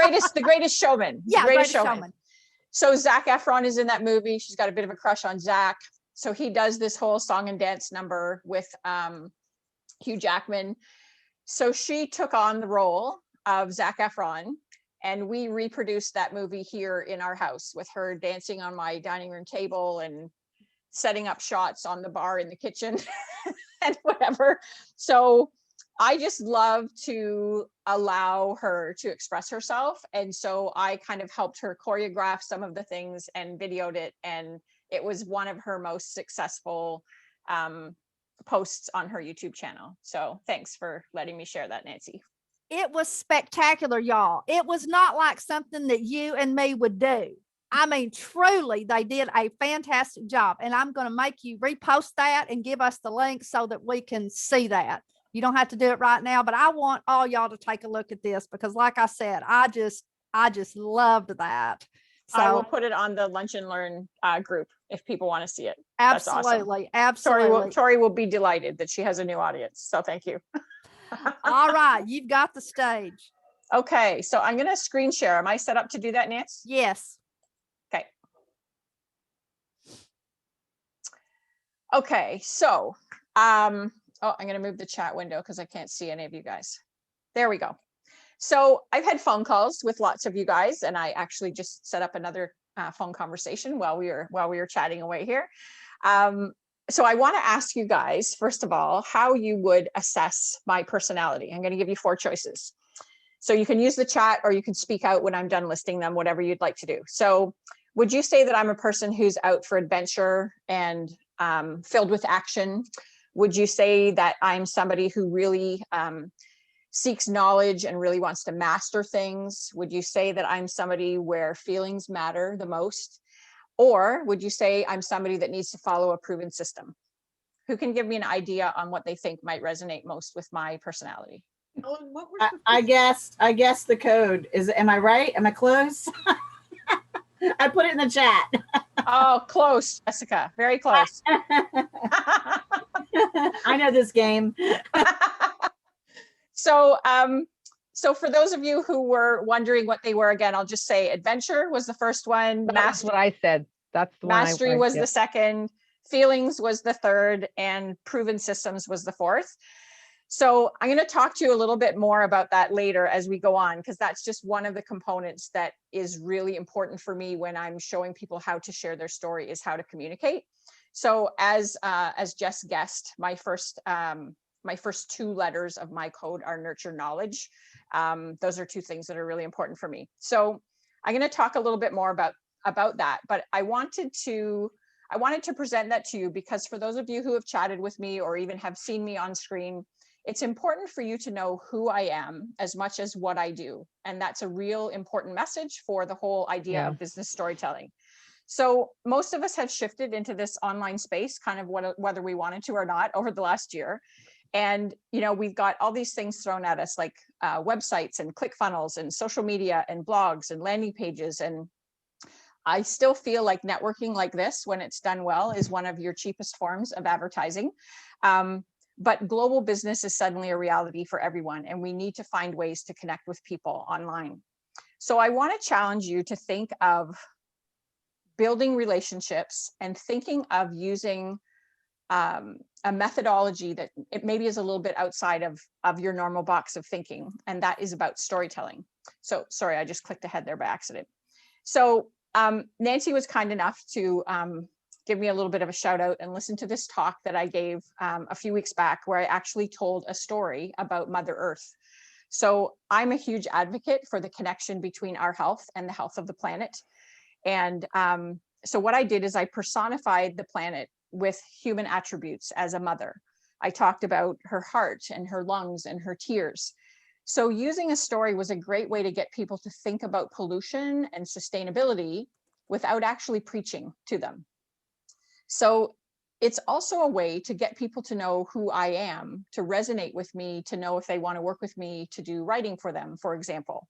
greatest showman. Yeah, Greatest showman. So Zac Efron is in that movie. She's got a bit of a crush on Zac. So he does this whole song and dance number with Hugh Jackman. So she took on the role of Zac Efron, and we reproduced that movie here in our house with her dancing on my dining room table and setting up shots on the bar in the kitchen and whatever. So I just love to allow her to express herself. And so I kind of helped her choreograph some of the things and videoed it. And it was one of her most successful posts on her YouTube channel. So thanks for letting me share that, Nancy. It was spectacular, y'all. It was not like something that you and me would do. I mean, truly, they did a fantastic job. And I'm going to make you repost that and give us the link so that we can see that. You don't have to do it right now, but I want all y'all to take a look at this because like I said, I just loved that. So I will put it on the Lunch and Learn group if people want to see it. Absolutely. That's awesome. Absolutely. Tori will be delighted that she has a new audience. So thank you. All right. You've got the stage. Okay. So I'm going to screen share. Am I set up to do that, Nancy? Yes. Okay. Okay. So, oh, I'm going to move the chat window because I can't see any of you guys. There we go. So I've had phone calls with lots of you guys, and I actually just set up another phone conversation while we were chatting away here. So I want to ask you guys, first of all, how you would assess my personality. I'm going to give you 4 choices. So you can use the chat or you can speak out when I'm done listing them, whatever you'd like to do. So would you say that I'm a person who's out for adventure and filled with action? Would you say that I'm somebody who really seeks knowledge and really wants to master things? Would you say that I'm somebody where feelings matter the most? Or would you say I'm somebody that needs to follow a proven system? Who can give me an idea on what they think might resonate most with my personality? Helen, what was I guess the code is, am I right? Am I close? I put it in the chat. Oh, close, Jessica, very close. I know this game. So, so for those of you who were wondering what they were, again, I'll just say adventure was the first one. That's what I said. That's the one. Mastery was the second. Feelings was the third, and proven systems was the fourth. So I'm going to talk to you a little bit more about that later as we go on, because that's just one of the components that is really important for me when I'm showing people how to share their story, is how to communicate. So as Jess guessed, my first 2 letters of my code are nurture knowledge. Those are 2 things that are really important for me. So I'm going to talk a little bit more about that, but I wanted to present that to you because for those of you who have chatted with me or even have seen me on screen, it's important for you to know who I am as much as what I do. And that's a real important message for the whole idea of business storytelling. So most of us have shifted into this online space, kind of whether we wanted to or not, over the last year. And, we've got all these things thrown at us like websites and ClickFunnels and social media and blogs and landing pages. And I still feel like networking like this, when it's done well, is one of your cheapest forms of advertising. But global business is suddenly a reality for everyone, and we need to find ways to connect with people online. So I want to challenge you to think of building relationships and thinking of using a methodology that it maybe is a little bit outside of your normal box of thinking, and that is about storytelling. So sorry, I just clicked ahead there by accident. So Nancy was kind enough to give me a little bit of a shout out and listen to this talk that I gave a few weeks back, where I actually told a story about Mother Earth. So I'm a huge advocate for the connection between our health and the health of the planet. And so what I did is I personified the planet with human attributes as a mother. I talked about her heart and her lungs and her tears. So using a story was a great way to get people to think about pollution and sustainability without actually preaching to them. So it's also a way to get people to know who I am, to resonate with me, to know if they want to work with me to do writing for them, for example.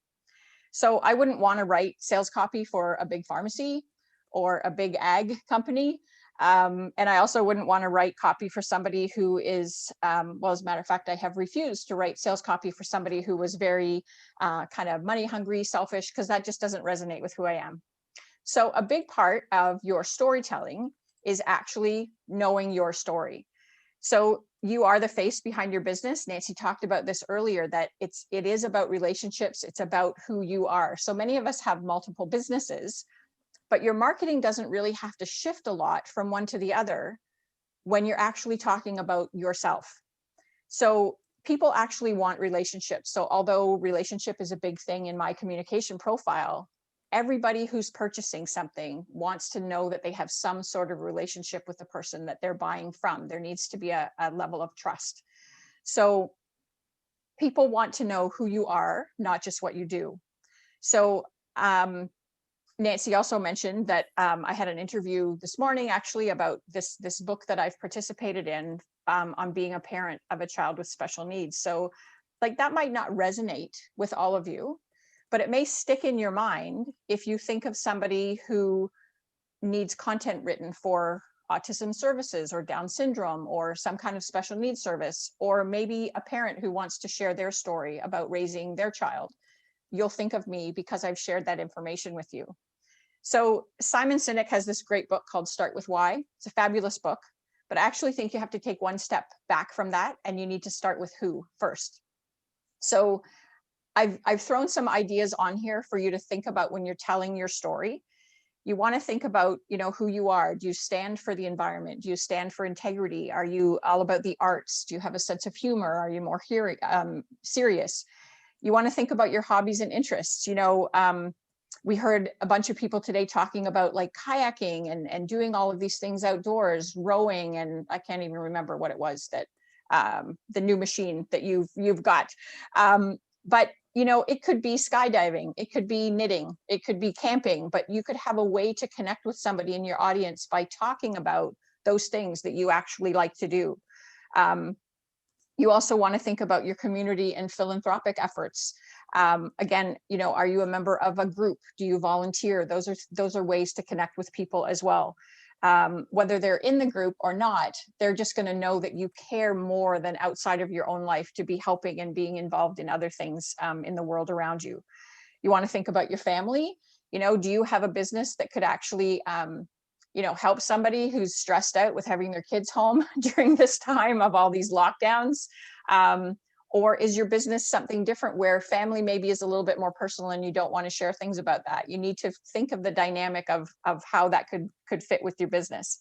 So I wouldn't want to write sales copy for a big pharmacy or a big ag company. And I also wouldn't want to write copy for somebody who is, well, as a matter of fact, I have refused to write sales copy for somebody who was very kind of money hungry, selfish, because that just doesn't resonate with who I am. So a big part of your storytelling is actually knowing your story. So you are the face behind your business. Nancy talked about this earlier, that it is about relationships. It's about who you are. So many of us have multiple businesses, but your marketing doesn't really have to shift a lot from one to the other when you're actually talking about yourself. So people actually want relationships. So although relationship is a big thing in my communication profile, everybody who's purchasing something wants to know that they have some sort of relationship with the person that they're buying from. There needs to be a level of trust. So people want to know who you are, not just what you do. So Nancy also mentioned that I had an interview this morning actually about this book that I've participated in on being a parent of a child with special needs. So like that might not resonate with all of you, but it may stick in your mind if you think of somebody who needs content written for autism services or Down syndrome or some kind of special needs service, or maybe a parent who wants to share their story about raising their child. You'll think of me because I've shared that information with you. So Simon Sinek has this great book called Start With Why. It's a fabulous book, but I actually think you have to take one step back from that and you need to start with who first. So I've thrown some ideas on here for you to think about when you're telling your story. You want to think about, who you are. Do you stand for the environment? Do you stand for integrity? Are you all about the arts? Do you have a sense of humor? Are you more serious? You want to think about your hobbies and interests. We heard a bunch of people today talking about like kayaking and doing all of these things outdoors, rowing, and I can't even remember what it was that the new machine that you've got. But it could be skydiving, it could be knitting, it could be camping, but you could have a way to connect with somebody in your audience by talking about those things that you actually like to do. You also want to think about your community and philanthropic efforts. Again, are you a member of a group? Do you volunteer? Those are ways to connect with people as well. Whether they're in the group or not, they're just going to know that you care more than outside of your own life to be helping and being involved in other things in the world around you. You want to think about your family. Do you have a business that could actually help somebody who's stressed out with having their kids home during this time of all these lockdowns? Or is your business something different where family maybe is a little bit more personal and you don't want to share things about that? You need to think of the dynamic of how that could fit with your business.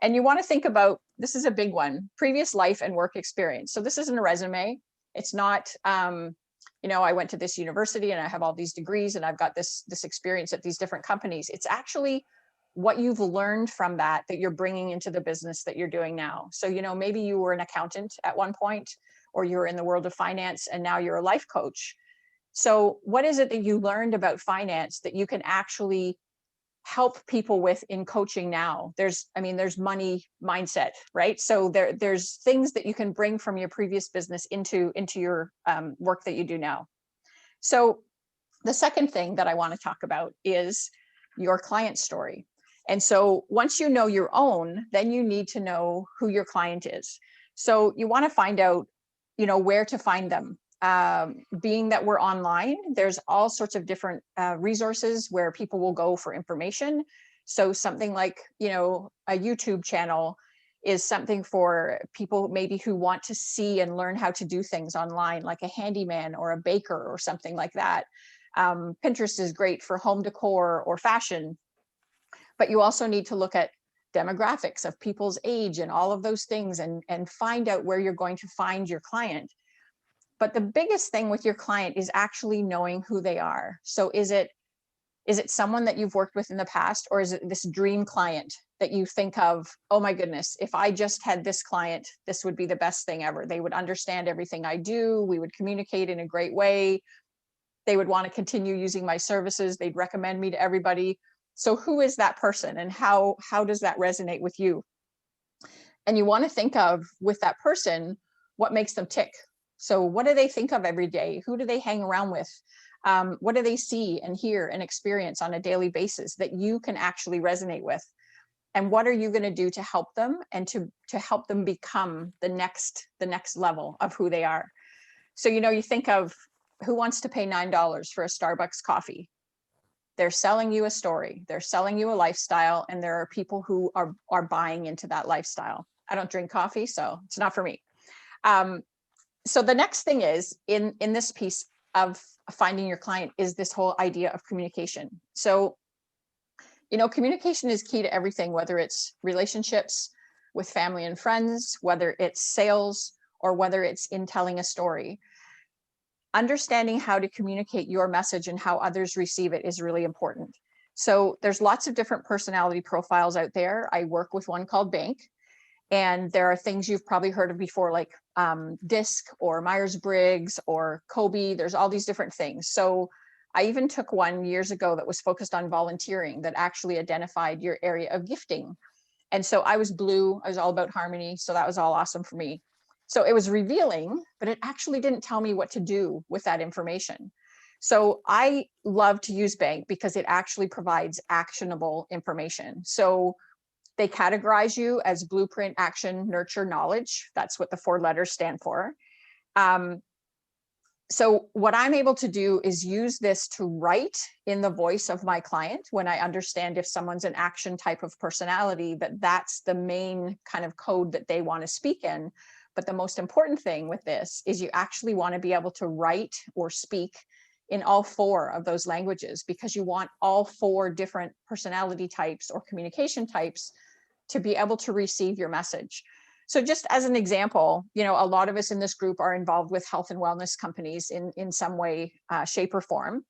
And you want to think about, this is a big one, previous life and work experience. So this isn't a resume. It's not, I went to this university and I have all these degrees and I've got this experience at these different companies. It's actually what you've learned from that you're bringing into the business that you're doing now. So, maybe you were an accountant at one point, or you're in the world of finance and now you're a life coach. So what is it that you learned about finance that you can actually help people with in coaching now? There's money mindset, right? So there's things that you can bring from your previous business into your work that you do now. So the second thing that I want to talk about is your client story. And so once you know your own, then you need to know who your client is. So you want to find out, where to find them. Being that we're online, there's all sorts of different resources where people will go for information. So something like, a YouTube channel is something for people maybe who want to see and learn how to do things online, like a handyman or a baker or something like that. Pinterest is great for home decor or fashion, but you also need to look at demographics of people's age and all of those things and find out where you're going to find your client. But the biggest thing with your client is actually knowing who they are. So is it someone that you've worked with in the past, or is it this dream client that you think of, oh my goodness, if I just had this client, this would be the best thing ever. They would understand everything I do. We would communicate in a great way. They would want to continue using my services. They'd recommend me to everybody. So who is that person, and how does that resonate with you? And you want to think of, with that person, what makes them tick. So what do they think of every day? Who do they hang around with? What do they see and hear and experience on a daily basis that you can actually resonate with? And what are you going to do to help them, and to help them become the next level of who they are? So, you think of, who wants to pay $9 for a Starbucks coffee? They're selling you a story. They're selling you a lifestyle, and there are people who are buying into that lifestyle. I don't drink coffee, so it's not for me. So the next thing is, in this piece of finding your client, is this whole idea of communication. So, communication is key to everything, whether it's relationships with family and friends, whether it's sales, or whether it's in telling a story. Understanding how to communicate your message and how others receive it is really important. So there's lots of different personality profiles out there. I work with one called Bank, and there are things you've probably heard of before, like DISC or Myers-Briggs or Kobe. There's all these different things. So I even took one years ago that was focused on volunteering, that actually identified your area of gifting. And so I was blue. I was all about harmony. So that was all awesome for me. So it was revealing, but it actually didn't tell me what to do with that information. So I love to use Bank because it actually provides actionable information. So they categorize you as blueprint, action, nurture, knowledge. That's what the 4 letters stand for. So what I'm able to do is use this to write in the voice of my client when I understand if someone's an action type of personality, that's the main kind of code that they want to speak in. But the most important thing with this is you actually want to be able to write or speak in all 4 of those languages, because you want all 4 different personality types or communication types to be able to receive your message. So just as an example, a lot of us in this group are involved with health and wellness companies in some way, shape or form.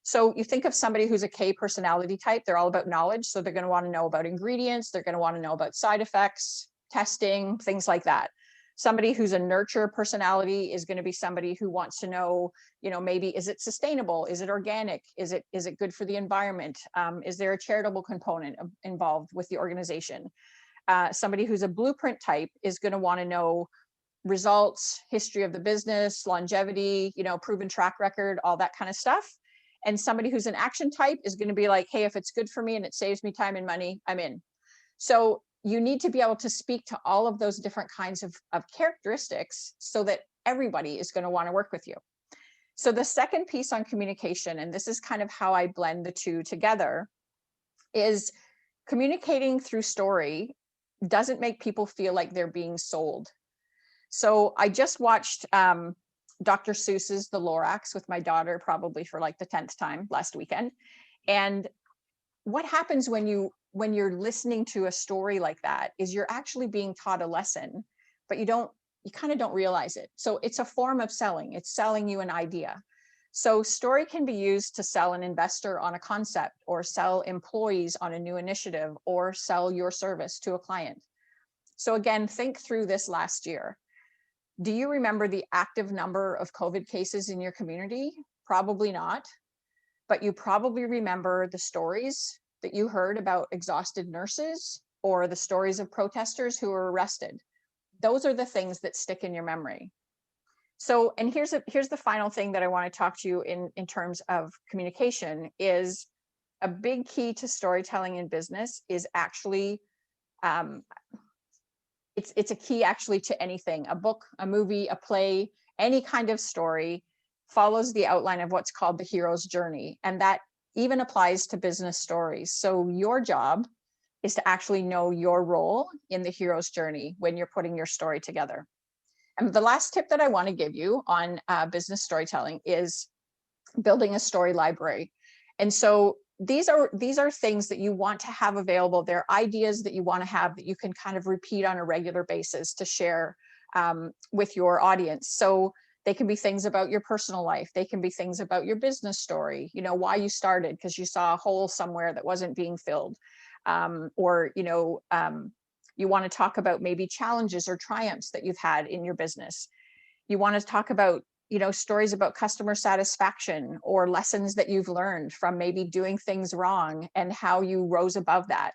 So you think of somebody who's a K personality type, they're all about knowledge. So they're going to want to know about ingredients. They're going to want to know about side effects, testing, things like that. Somebody who's a nurture personality is going to be somebody who wants to know, maybe, is it sustainable? Is it organic? Is it good for the environment? Is there a charitable component involved with the organization? Somebody who's a blueprint type is going to want to know results, history of the business, longevity, proven track record, all that kind of stuff. And somebody who's an action type is going to be like, hey, if it's good for me and it saves me time and money, I'm in. So you need to be able to speak to all of those different kinds of characteristics so that everybody is going to want to work with you. So the second piece on communication, and this is kind of how I blend the 2 together, is communicating through story doesn't make people feel like they're being sold. So I just watched Dr. Seuss's The Lorax with my daughter, probably for like the 10th time last weekend. And what happens when you're listening to a story like that is you're actually being taught a lesson, but you kind of don't realize it. So it's a form of selling. It's selling you an idea. So story can be used to sell an investor on a concept, or sell employees on a new initiative, or sell your service to a client. So again, think through this last year. Do you remember the active number of COVID cases in your community? Probably not. But you probably remember the stories that you heard about exhausted nurses, or the stories of protesters who were arrested. Those are the things that stick in your memory. So, and here's the final thing that I want to talk to you in terms of communication, is a big key to storytelling in business is actually, it's a key actually to anything. A book, a movie, a play, any kind of story follows the outline of what's called the hero's journey. And that even applies to business stories. So your job is to actually know your role in the hero's journey when you're putting your story together. And the last tip that I want to give you on business storytelling is building a story library. And so these are things that you want to have available. They're ideas that you want to have that you can kind of repeat on a regular basis to share with your audience. So They can be things about your personal life. They can be things about your business story, you know, why you started because you saw a hole somewhere that wasn't being filled. Or, you know, you want to talk about maybe challenges or triumphs that you've had in your business. You want to talk about, you know, stories about customer satisfaction or lessons that you've learned from maybe doing things wrong and how you rose above that.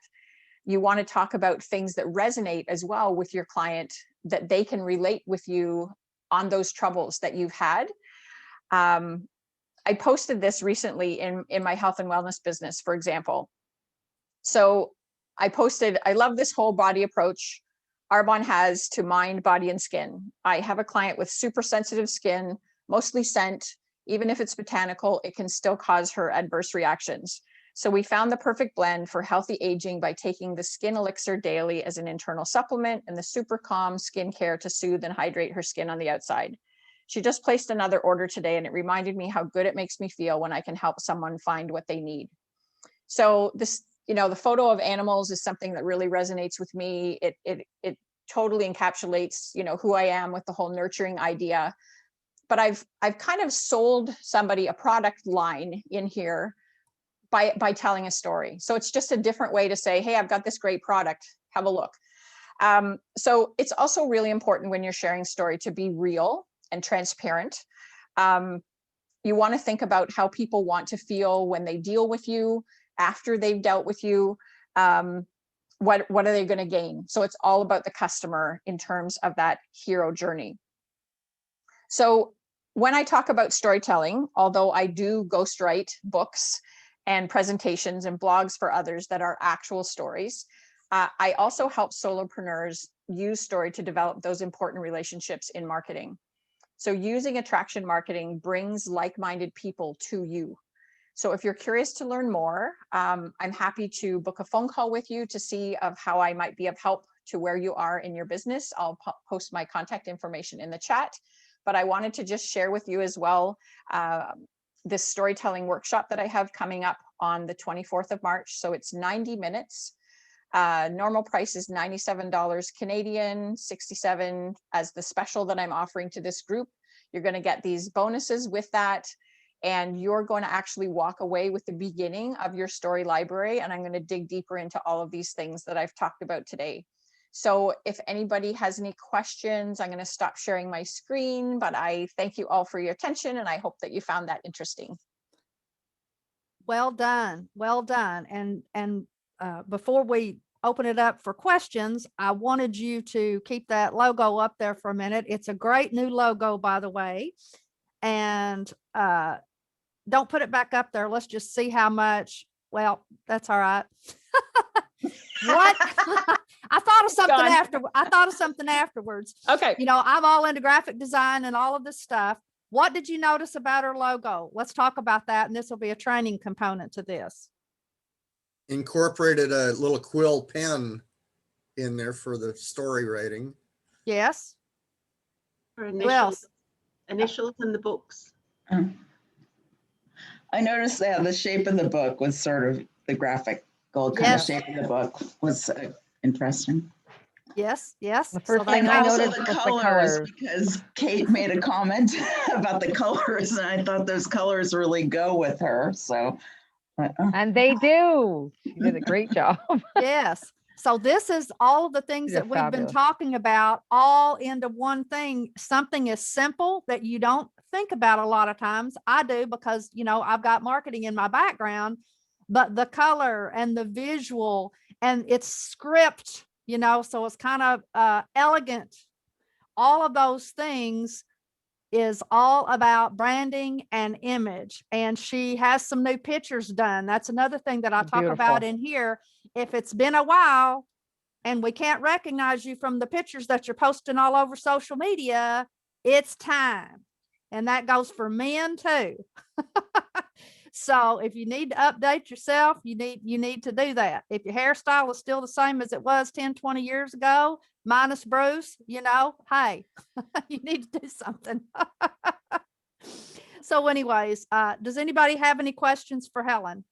You want to talk about things that resonate as well with your client, that they can relate with you on those troubles that you've had. I posted this recently in my health and wellness business, for example. So I posted, I love this whole body approach Arbonne has to mind, body, and skin. I have a client with super sensitive skin, mostly scent. Even if it's botanical, it can still cause her adverse reactions. So we found the perfect blend for healthy aging by taking the Skin Elixir daily as an internal supplement and the Super Calm skincare to soothe and hydrate her skin on the outside. She just placed another order today, and it reminded me how good it makes me feel when I can help someone find what they need. So this, you know, the photo of animals is something that really resonates with me. It totally encapsulates, you know, who I am with the whole nurturing idea. But I've kind of sold somebody a product line in here by telling a story. So it's just a different way to say, hey, I've got this great product, have a look. So it's also really important when you're sharing story to be real and transparent. You want to think about how people want to feel when they deal with you, after they've dealt with you. What are they going to gain? So it's all about the customer in terms of that hero journey. So when I talk about storytelling, although I do ghostwrite books and presentations and blogs for others that are actual stories, I also help solopreneurs use story to develop those important relationships in marketing. So using attraction marketing brings like-minded people to you. So if you're curious to learn more, I'm happy to book a phone call with you to see of how I might be of help to where you are in your business. I'll post my contact information in the chat, but I wanted to just share with you as well this storytelling workshop that I have coming up on the 24th of March. So it's 90 minutes. Normal price is $97 Canadian, 67 as the special that I'm offering to this group. You're going to get these bonuses with that, and you're going to actually walk away with the beginning of your story library. And I'm going to dig deeper into all of these things that I've talked about today. So if anybody has any questions, I'm going to stop sharing my screen, but I thank you all for your attention, and I hope that you found that interesting. Well done. Well done. And before we open it up for questions, I wanted you to keep that logo up there for a minute. It's a great new logo, by the way. And don't put it back up there. Let's just see how much. Well, that's all right. What? I thought of something after. I thought of something afterwards. Okay. You know, I'm all into graphic design and all of this stuff. What did you notice about her logo? Let's talk about that. And this will be a training component to this. Incorporated a little quill pen in there for the story writing. Yes. For Who else? Initials in the books. I noticed that the shape of the book was sort of the graphic gold kind of shape of the book was interesting. Yes, yes. The first thing And I also noticed the was colors, the colors. because Kate made a comment about the colors, and I thought those colors really go with her. So, And they do. She did a great job. Yes. So this is all of the things You're that we've been fabulous. talking about all into one thing. Something as simple that you don't think about a lot of times. I do because, you know, I've got marketing in my background, but the color and the visual and it's script, you know, so it's kind of elegant. All of those things is all about branding and image. And she has some new pictures done. That's another thing that I talk about Beautiful. in here. If it's been a while and we can't recognize you from the pictures that you're posting all over social media, it's time. And that goes for men too. So if you need to update yourself, you need to do that. If your hairstyle is still the same as it was 10, 20 years ago, minus Bruce, you know, hey, you need to do something. So anyways, does anybody have any questions for Helen?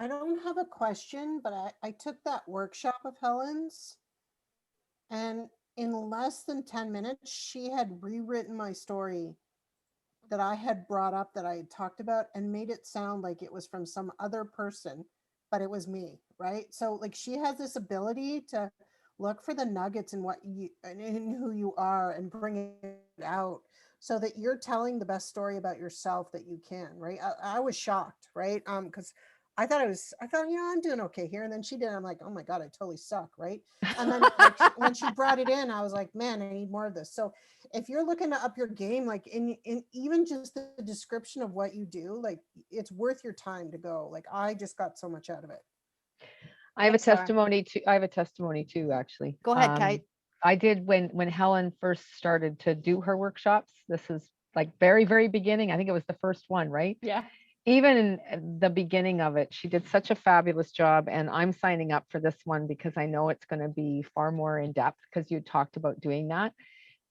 I don't have a question, but I took that workshop of Helen's, and in less than 10 minutes, she had rewritten my story that I had brought up, that I had talked about, and made it sound like it was from some other person, but it was me, right? So like she has this ability to look for the nuggets in what you and in who you are and bring it out so that you're telling the best story about yourself that you can, right? I was shocked, right? Because I thought, I'm doing okay here. And then she did. I'm like, oh my God, I totally suck, right? And then like, when she brought it in, I was like, man, I need more of this. So if you're looking to up your game, like in even just the description of what you do, like it's worth your time to go. Like I just got so much out of it. I have a Thanks, Laura. testimony too. I have a testimony too, actually. Go ahead, Kate. I did when Helen first started to do her workshops. This is like very, very beginning. I think it was the first one, right? Yeah. Even in the beginning of it, she did such a fabulous job. And I'm signing up for this one because I know it's going to be far more in depth because you talked about doing that.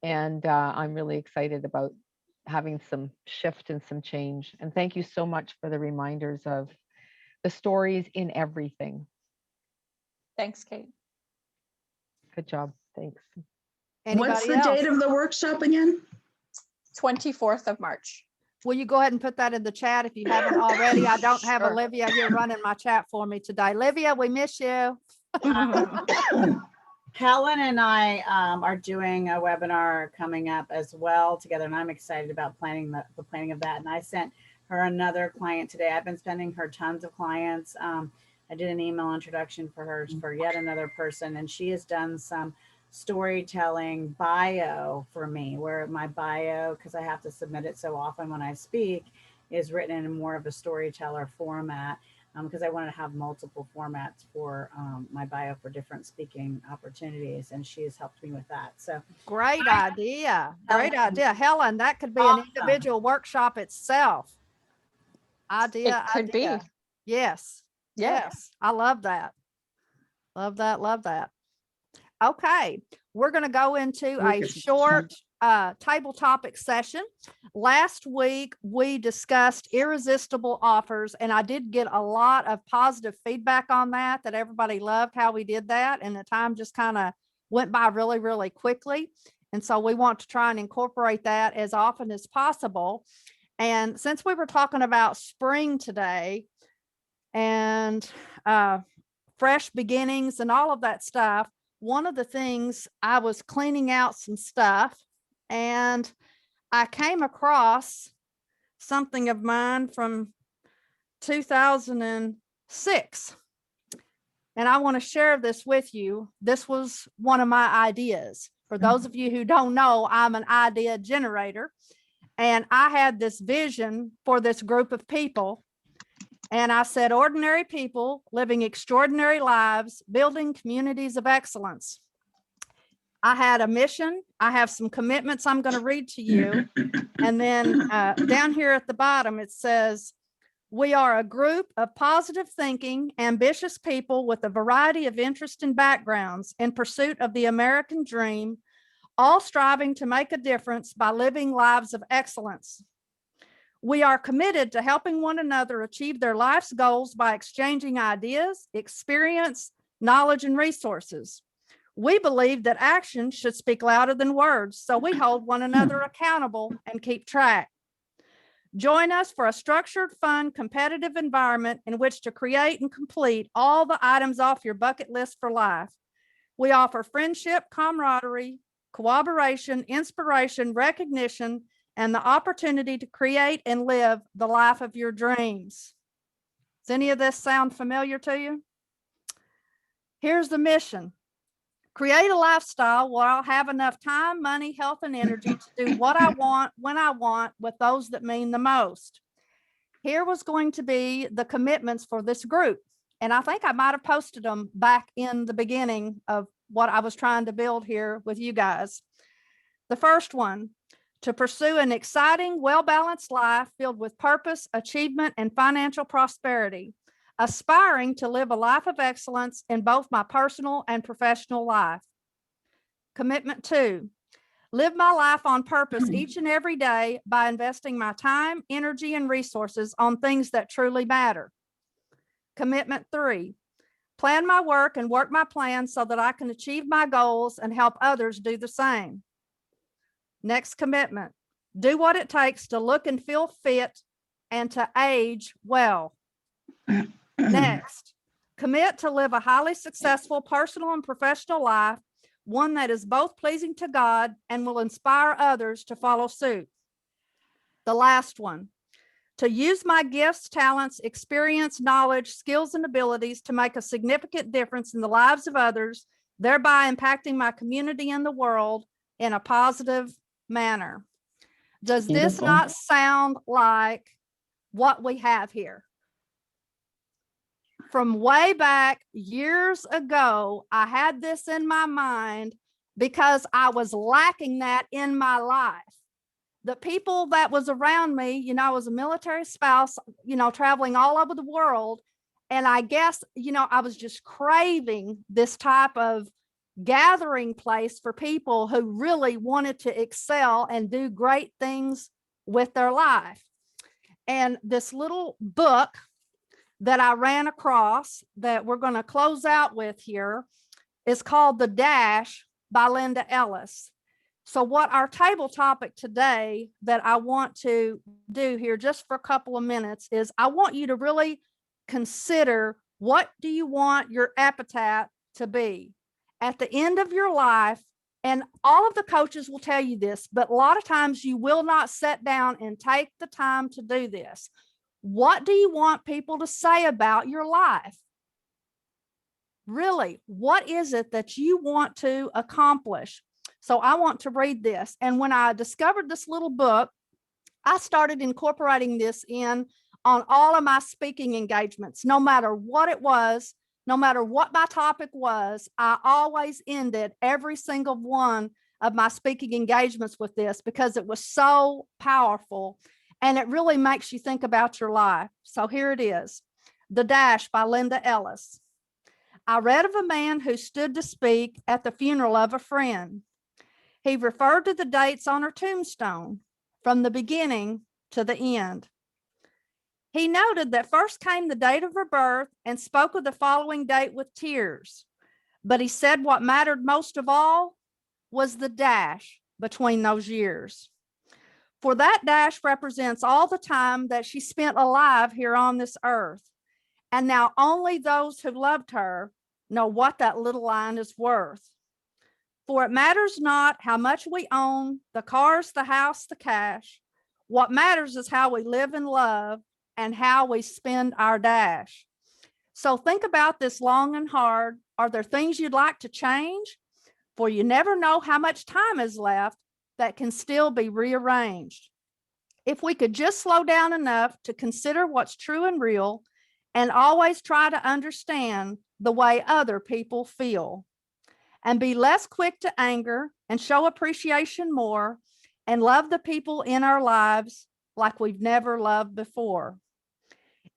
And I'm really excited about having some shift and some change. And thank you so much for the reminders of the stories in everything. Thanks, Kate. Good job. Thanks. What's the date of the workshop again? 24th of March. Will you go ahead and put that in the chat if you haven't already? I don't have Sure. Olivia here running my chat for me today. Olivia, we miss you. Helen and I are doing a webinar coming up as well together, and I'm excited about planning the planning of that. And I sent her another client today. I've been sending her tons of clients. I did an email introduction for her for yet another person, and she has done some storytelling bio for me, where my bio, because I have to submit it so often when I speak, is written in more of a storyteller format, because I want to have multiple formats for my bio for different speaking opportunities, and she has helped me with that. So great idea. Great idea. Helen, that could be an individual workshop itself. Idea. It could be. Yes. Yeah. Yes. I love that. Love that. Love that. Okay. We're going to go into a short table topic session. Last week, we discussed irresistible offers, and I did get a lot of positive feedback on that everybody loved how we did that. And the time just kind of went by really, really quickly. And so we want to try and incorporate that as often as possible. And since we were talking about spring today and fresh beginnings and all of that stuff, one of the things, I was cleaning out some stuff and I came across something of mine from 2006. And I want to share this with you. This was one of my ideas. For those of you who don't know, I'm an idea generator. And I had this vision for this group of people. And I said, ordinary people living extraordinary lives, building communities of excellence. I had a mission. I have some commitments I'm going to read to you. And then down here at the bottom, it says, we are a group of positive thinking, ambitious people with a variety of interests and backgrounds in pursuit of the American dream, all striving to make a difference by living lives of excellence. We are committed to helping one another achieve their life's goals by exchanging ideas, experience, knowledge, and resources. We believe that action should speak louder than words, so we hold one another accountable and keep track. Join us for a structured, fun, competitive environment in which to create and complete all the items off your bucket list for life. We offer friendship, camaraderie, cooperation, inspiration, recognition, and the opportunity to create and live the life of your dreams. Does any of this sound familiar to you? Here's the mission. Create a lifestyle where I'll have enough time, money, health, and energy to do what I want, when I want, with those that mean the most. Here was going to be the commitments for this group. And I think I might have posted them back in the beginning of what I was trying to build here with you guys. The first one, to pursue an exciting, well-balanced life filled with purpose, achievement, and financial prosperity, aspiring to live a life of excellence in both my personal and professional life. Commitment 2, live my life on purpose each and every day by investing my time, energy, and resources on things that truly matter. Commitment 3, plan my work and work my plan so that I can achieve my goals and help others do the same. Next commitment, do what it takes to look and feel fit and to age well. Next, commit to live a highly successful personal and professional life, one that is both pleasing to God and will inspire others to follow suit. The last one, to use my gifts, talents, experience, knowledge, skills, and abilities to make a significant difference in the lives of others, thereby impacting my community and the world in a positive manner. Does this Beautiful. not sound like what we have here? From way back years ago, I had this in my mind because I was lacking that in my life. The people that was around me, you know, I was a military spouse, you know, traveling all over the world. And I guess, you know, I was just craving this type of gathering place for people who really wanted to excel and do great things with their life. And this little book that I ran across that we're going to close out with here is called The Dash by Linda Ellis. So what our table topic today that I want to do here just for a couple of minutes is I want you to really consider, what do you want your appetite to be at the end of your life? And all of the coaches will tell you this, but a lot of times you will not sit down and take the time to do this. What do you want people to say about your life? Really, what is it that you want to accomplish? So I want to read this. And when I discovered this little book, I started incorporating this in on all of my speaking engagements, no matter what it was, no matter what my topic was. I always ended every single one of my speaking engagements with this because it was so powerful and it really makes you think about your life. So here it is, The Dash by Linda Ellis. I read of a man who stood to speak at the funeral of a friend. He referred to the dates on her tombstone from the beginning to the end. He noted that first came the date of her birth and spoke of the following date with tears. But he said what mattered most of all was the dash between those years. For that dash represents all the time that she spent alive here on this earth. And now only those who loved her know what that little line is worth. For it matters not how much we own, the cars, the house, the cash. What matters is how we live and love and how we spend our dash. So think about this long and hard. Are there things you'd like to change? For you never know how much time is left that can still be rearranged. If we could just slow down enough to consider what's true and real and always try to understand the way other people feel and be less quick to anger and show appreciation more and love the people in our lives like we've never loved before.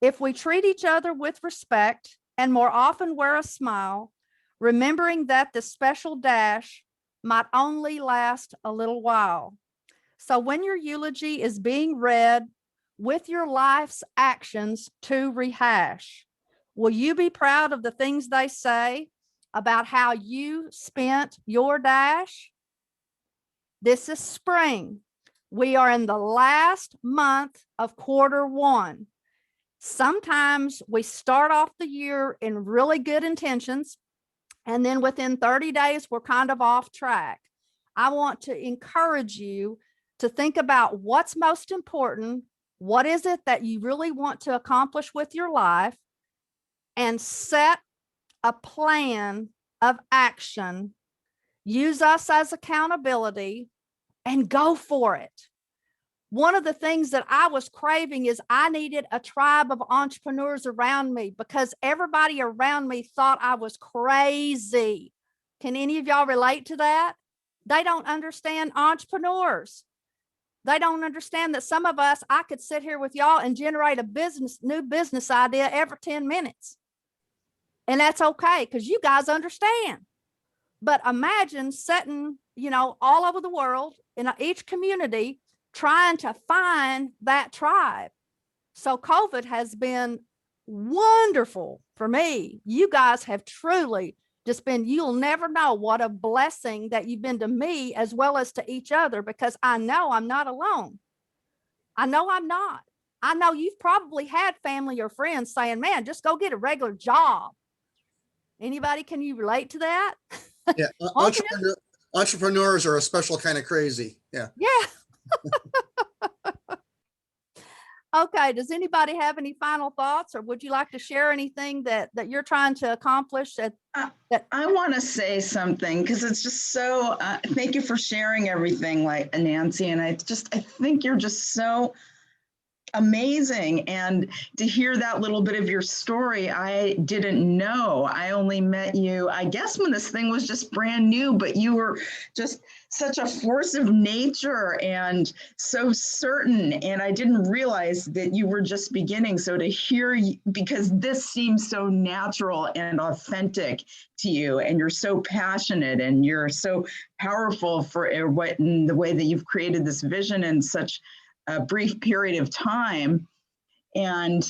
If we treat each other with respect and more often wear a smile, remembering that the special dash might only last a little while. So when your eulogy is being read with your life's actions to rehash, will you be proud of the things they say about how you spent your dash? This is spring. We are in the last month of Q1. Sometimes we start off the year in really good intentions, and then within 30 days, we're kind of off track. I want to encourage you to think about what's most important. What is it that you really want to accomplish with your life? And set a plan of action. Use us as accountability and go for it. One of the things that I was craving is I needed a tribe of entrepreneurs around me because everybody around me thought I was crazy. Can any of y'all relate to that? They don't understand entrepreneurs. They don't understand that some of us, I could sit here with y'all and generate a new business idea every 10 minutes. And that's okay because you guys understand. But imagine sitting, you know, all over the world in each community trying to find that tribe. So COVID has been wonderful for me. You guys have truly just been, you'll never know what a blessing that you've been to me as well as to each other, because I know I'm not alone. I know I'm not. I know you've probably had family or friends saying, man, just go get a regular job. Anybody, can you relate to that? Yeah, entrepreneurs are a special kind of crazy. Yeah. Yeah. Okay, does anybody have any final thoughts, or would you like to share anything that you're trying to accomplish? I want to say something because it's just so, thank you for sharing everything, like Nancy. And I think you're just so amazing. And to hear that little bit of your story, I didn't know. I only met you, I guess, when this thing was just brand new, but you were just such a force of nature and so certain. And I didn't realize that you were just beginning. So to hear you, because this seems so natural and authentic to you, and you're so passionate and you're so powerful for what in the way that you've created this vision in such a brief period of time. And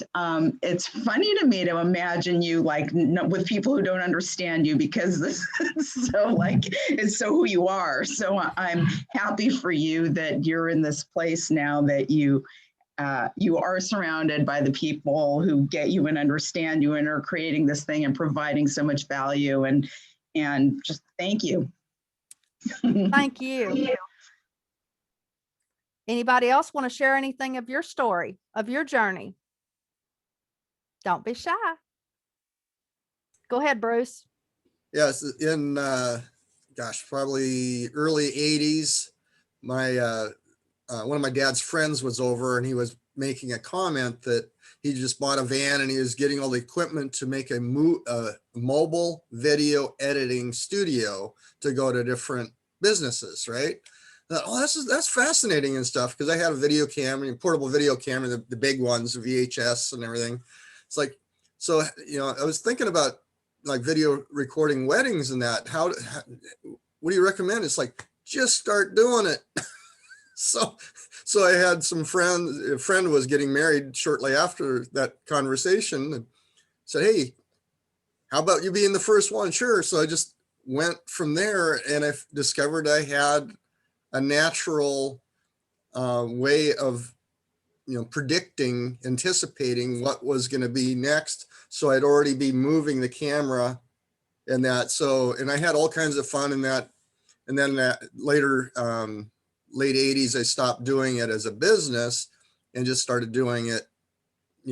it's funny to me to imagine you like with people who don't understand you, because this is so like, it's so who you are. So I'm happy for you that you're in this place now, that you are surrounded by the people who get you and understand you and are creating this thing and providing so much value, and just thank you. Thank you. Anybody else want to share anything of your story, of your journey? Don't be shy. Go ahead, Bruce. Yes, in probably early 80s, my one of my dad's friends was over, and he was making a comment that he just bought a van and he was getting all the equipment to make a mobile video editing studio to go to different businesses, right? Oh, that's fascinating and stuff, because I had a video camera, portable video camera, the big ones, VHS and everything. It's like, so, you know, I was thinking about like video recording weddings and that. What do you recommend? It's like, just start doing it. So I had a friend was getting married shortly after that conversation, and said, hey, how about you being the first one? Sure. So I just went from there, and I discovered I had a natural way of, predicting, anticipating what was going to be next. So I'd already be moving the camera and that. So, and I had all kinds of fun in that. And then later, late 80s, I stopped doing it as a business and just started doing it,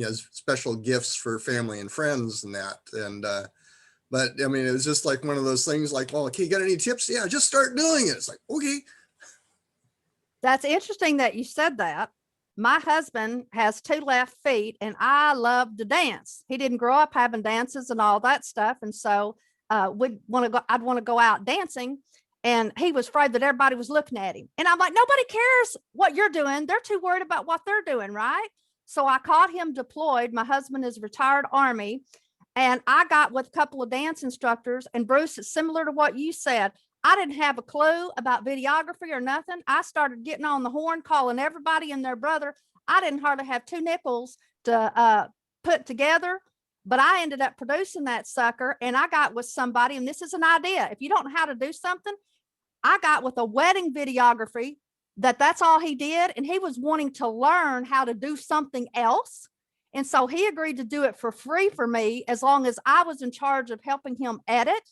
as special gifts for family and friends and that. And, but I mean, it was just like one of those things like, well, okay, you got any tips? Yeah, just start doing it. It's like, okay. That's interesting that you said that. My husband has 2 left feet, and I love to dance. He didn't grow up having dances and all that stuff. And so I'd want to go out dancing, and he was afraid that everybody was looking at him. And I'm like, nobody cares what you're doing. They're too worried about what they're doing, right? So I caught him deployed. My husband is retired Army, and I got with a couple of dance instructors. And Bruce, it's similar to what you said. I didn't have a clue about videography or nothing. I started getting on the horn, calling everybody and their brother. I didn't hardly have 2 nickels to put together, but I ended up producing that sucker. And I got with somebody, and this is an idea. If you don't know how to do something, I got with a wedding videography that's all he did. And he was wanting to learn how to do something else. And so he agreed to do it for free for me, as long as I was in charge of helping him edit.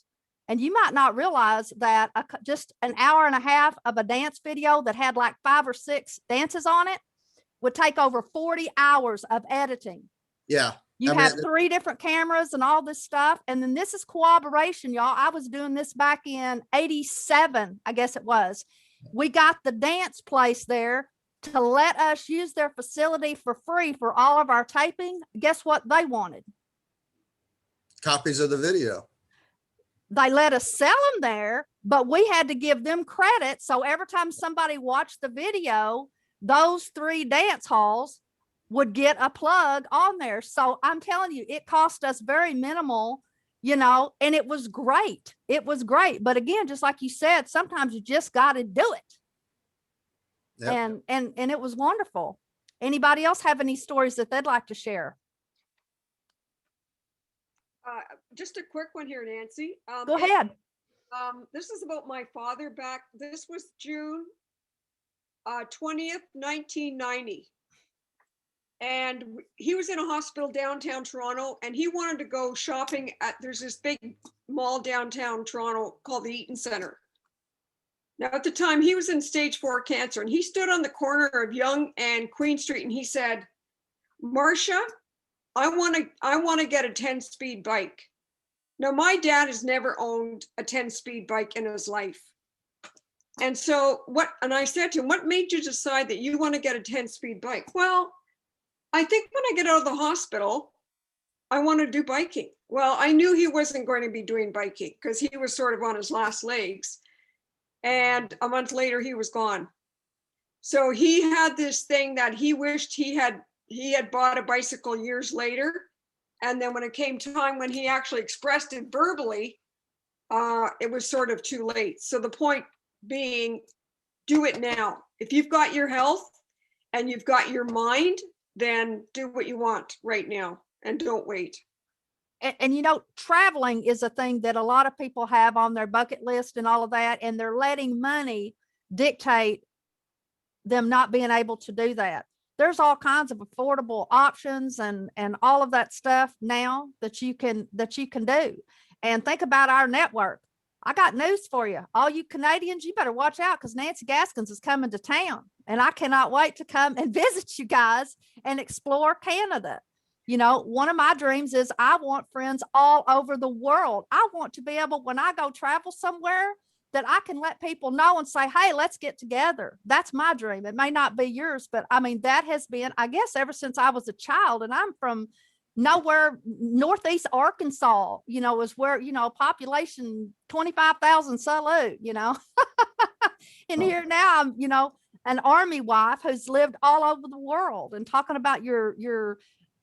And you might not realize that just an hour and a half of a dance video that had like 5 or 6 dances on it would take over 40 hours of editing. Yeah. You have 3 different cameras and all this stuff. And then this is cooperation, y'all. I was doing this back in 87, I guess it was. We got the dance place there to let us use their facility for free for all of our taping. Guess what they wanted? Copies of the video. They let us sell them there, but we had to give them credit. So every time somebody watched the video, those 3 dance halls would get a plug on there. So I'm telling you, it cost us very minimal, and it was great. It was great. But again, just like you said, sometimes you just got to do it. Yep. And it was wonderful. Anybody else have any stories that they'd like to share? Just a quick one here, Nancy. Go ahead. This is about my father back. This was June 20th, 1990. And he was in a hospital downtown Toronto, and he wanted to go shopping at, there's this big mall downtown Toronto called the Eaton Centre. Now, at the time, he was in stage 4 cancer, and he stood on the corner of Yonge and Queen Street, and he said, Marcia, I want to get a 10-speed bike. Now, my dad has never owned a 10-speed bike in his life. And so and I said to him, what made you decide that you want to get a 10-speed bike? Well, I think when I get out of the hospital, I want to do biking. Well, I knew he wasn't going to be doing biking because he was sort of on his last legs. And a month later, he was gone. So he had this thing that he wished he had bought a bicycle years later. And then when it came time when he actually expressed it verbally, it was sort of too late. So the point being, do it now. If you've got your health and you've got your mind, then do what you want right now and don't wait. And you know, traveling is a thing that a lot of people have on their bucket list and all of that, and they're letting money dictate them not being able to do that. There's all kinds of affordable options and all of that stuff now that you can do. And think about our network. I got news for you. All you Canadians, you better watch out because Nancy Gaskins is coming to town. And I cannot wait to come and visit you guys and explore Canada. You know, one of my dreams is I want friends all over the world. I want to be able, when I go travel somewhere, that I can let people know and say, hey, let's get together. That's my dream. It may not be yours, but I mean, that has been, I guess, ever since I was a child, and I'm from nowhere, Northeast Arkansas, you know, is where, you know, population 25,000 salute, you know, and here now I'm, you know, an Army wife who's lived all over the world and talking about your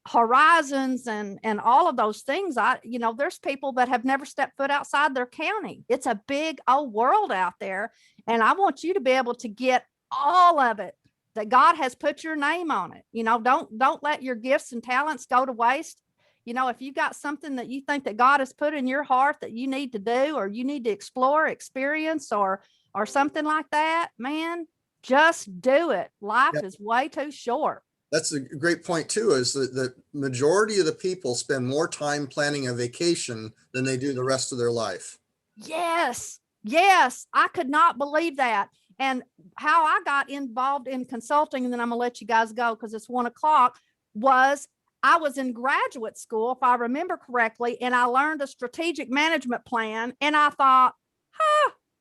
horizons and all of those things. You know, there's people that have never stepped foot outside their county. It's a big old world out there. And I want you to be able to get all of it, that God has put your name on it. You know, don't let your gifts and talents go to waste. You know, if you got something that you think that God has put in your heart that you need to do, or you need to explore, experience, or something like that, man, just do it. Life is way too short. That's a great point too, is that the majority of the people spend more time planning a vacation than they do the rest of their life. Yes. Yes. I could not believe that. And how I got involved in consulting, and then I'm gonna let you guys go because it's 1 o'clock, was I was in graduate school, if I remember correctly, and I learned a strategic management plan. And I thought,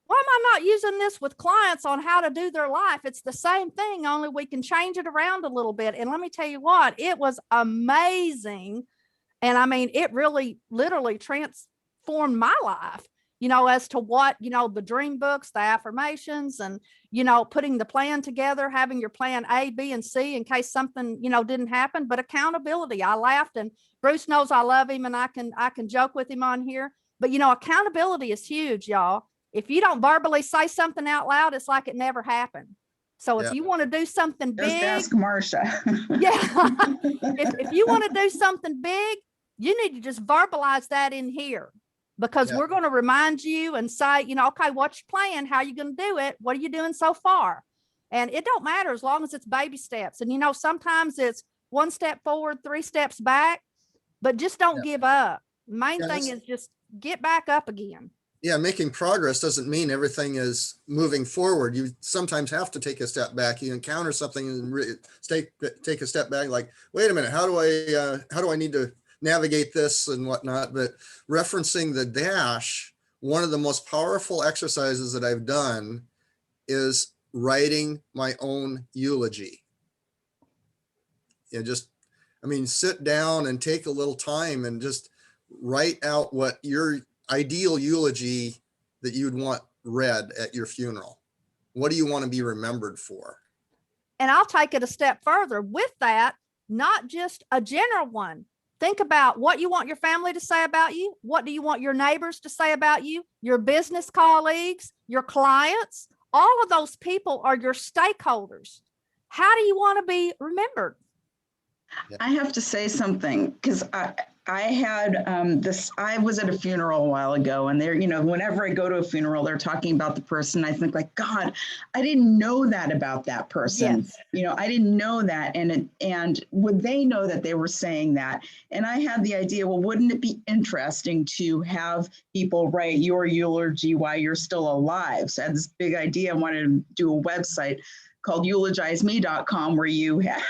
why am I not using this with clients on how to do their life? It's the same thing, only we can change it around a little bit. And let me tell you what, it was amazing. And I mean, it really literally transformed my life, you know, as to what, you know, the dream books, the affirmations, and, you know, putting the plan together, having your plan A, B, and C in case something, you know, didn't happen. But accountability, I laughed, and Bruce knows I love him, and I can joke with him on here. But, you know, accountability is huge, y'all. If you don't verbally say something out loud, it's like it never happened. So if you want to do something big, just ask Marcia. Yeah. If you want to do something big, you need to just verbalize that in here, because we're going to remind you and say, you know, okay, what's your plan? How are you going to do it? What are you doing so far? And it don't matter as long as it's baby steps. And, you know, sometimes it's 1 step forward, 3 steps back, but just don't give up. Main thing is just get back up again. Yeah, making progress doesn't mean everything is moving forward. You sometimes have to take a step back. You encounter something and take a step back, like, wait a minute, how do I need to navigate this and whatnot? But referencing the dash, one of the most powerful exercises that I've done is writing my own eulogy. Sit down and take a little time and just write out what your ideal eulogy that you'd want read at your funeral. What do you want to be remembered for? And I'll take it a step further with that, not just a general one. Think about what you want your family to say about you. What do you want your neighbors to say about you? Your business colleagues, your clients, all of those people are your stakeholders. How do you want to be remembered? I have to say something, because I had I was at a funeral a while ago, and whenever I go to a funeral, they're talking about the person. I think like, God, I didn't know that about that person. Yes. I didn't know that. And would they know that they were saying that? And I had the idea, well, wouldn't it be interesting to have people write your eulogy while you're still alive? So I had this big idea. I wanted to do a website called eulogizeme.com where you have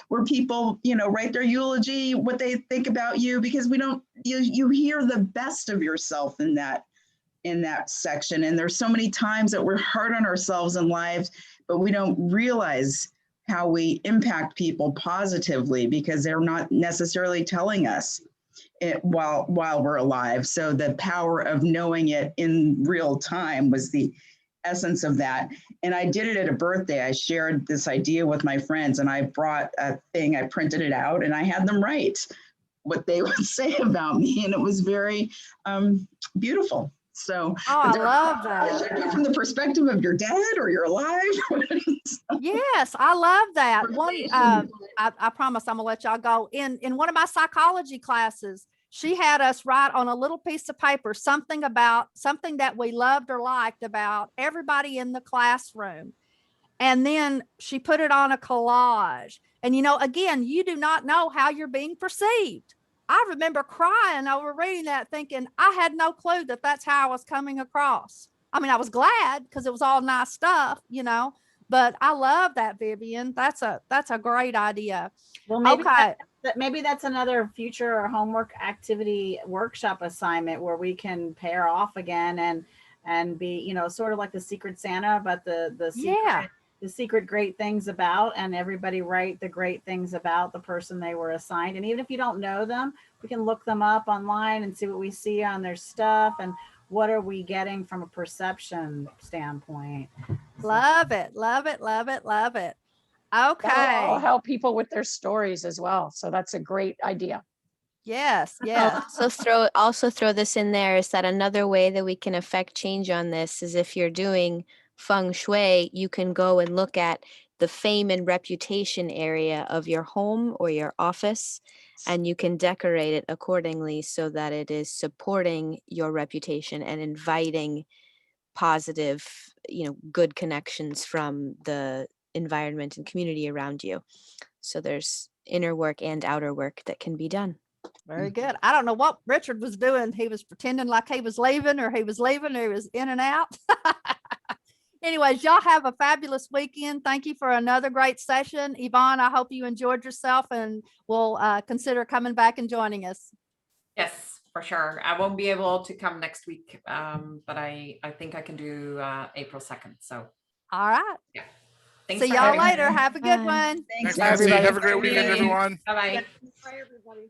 where people write their eulogy, what they think about you, because you hear the best of yourself in that section. And there's so many times that we're hard on ourselves in lives, but we don't realize how we impact people positively because they're not necessarily telling us it while we're alive. So the power of knowing it in real time was the essence of that. And I did it at a birthday. I shared this idea with my friends, and I brought a thing, I printed it out, and I had them write what they would say about me. And it was very beautiful. So I love that. From the perspective of your dad or you're alive. Yes, I love that. I promise I'm gonna let y'all go. In one of my psychology classes, she had us write on a little piece of paper something that we loved or liked about everybody in the classroom. And then she put it on a collage. And again, you do not know how you're being perceived. I remember crying over reading that, thinking I had no clue that that's how I was coming across. I mean, I was glad because it was all nice stuff, but I love that, Vivian. That's a great idea. Well, maybe that's another future or homework activity workshop assignment where we can pair off again and be, sort of like the Secret Santa, but the secret great things about, and everybody write the great things about the person they were assigned. And even if you don't know them, we can look them up online and see what we see on their stuff and what are we getting from a perception standpoint. Love it. Love it. Love it. Love it. Okay. That'll help people with their stories as well. So that's a great idea. Yes. I'll Yes. also throw this in there is that another way that we can affect change on this is if you're doing feng shui, you can go and look at the fame and reputation area of your home or your office, and you can decorate it accordingly so that it is supporting your reputation and inviting positive, good connections from the environment and community around you. So there's inner work and outer work that can be done. Very good. I don't know what Richard was doing. He was pretending like he was leaving, or he was in and out. Anyways, y'all have a fabulous weekend. Thank you for another great session. Yvonne, I hope you enjoyed yourself and will consider coming back and joining us. Yes, for sure. I won't be able to come next week, but I think I can do April 2nd. So. All right. Yeah. Thanks. See y'all later. Have a good one. Thanks, Nancy. Have a great weekend, everyone. Bye-bye. Bye, everybody.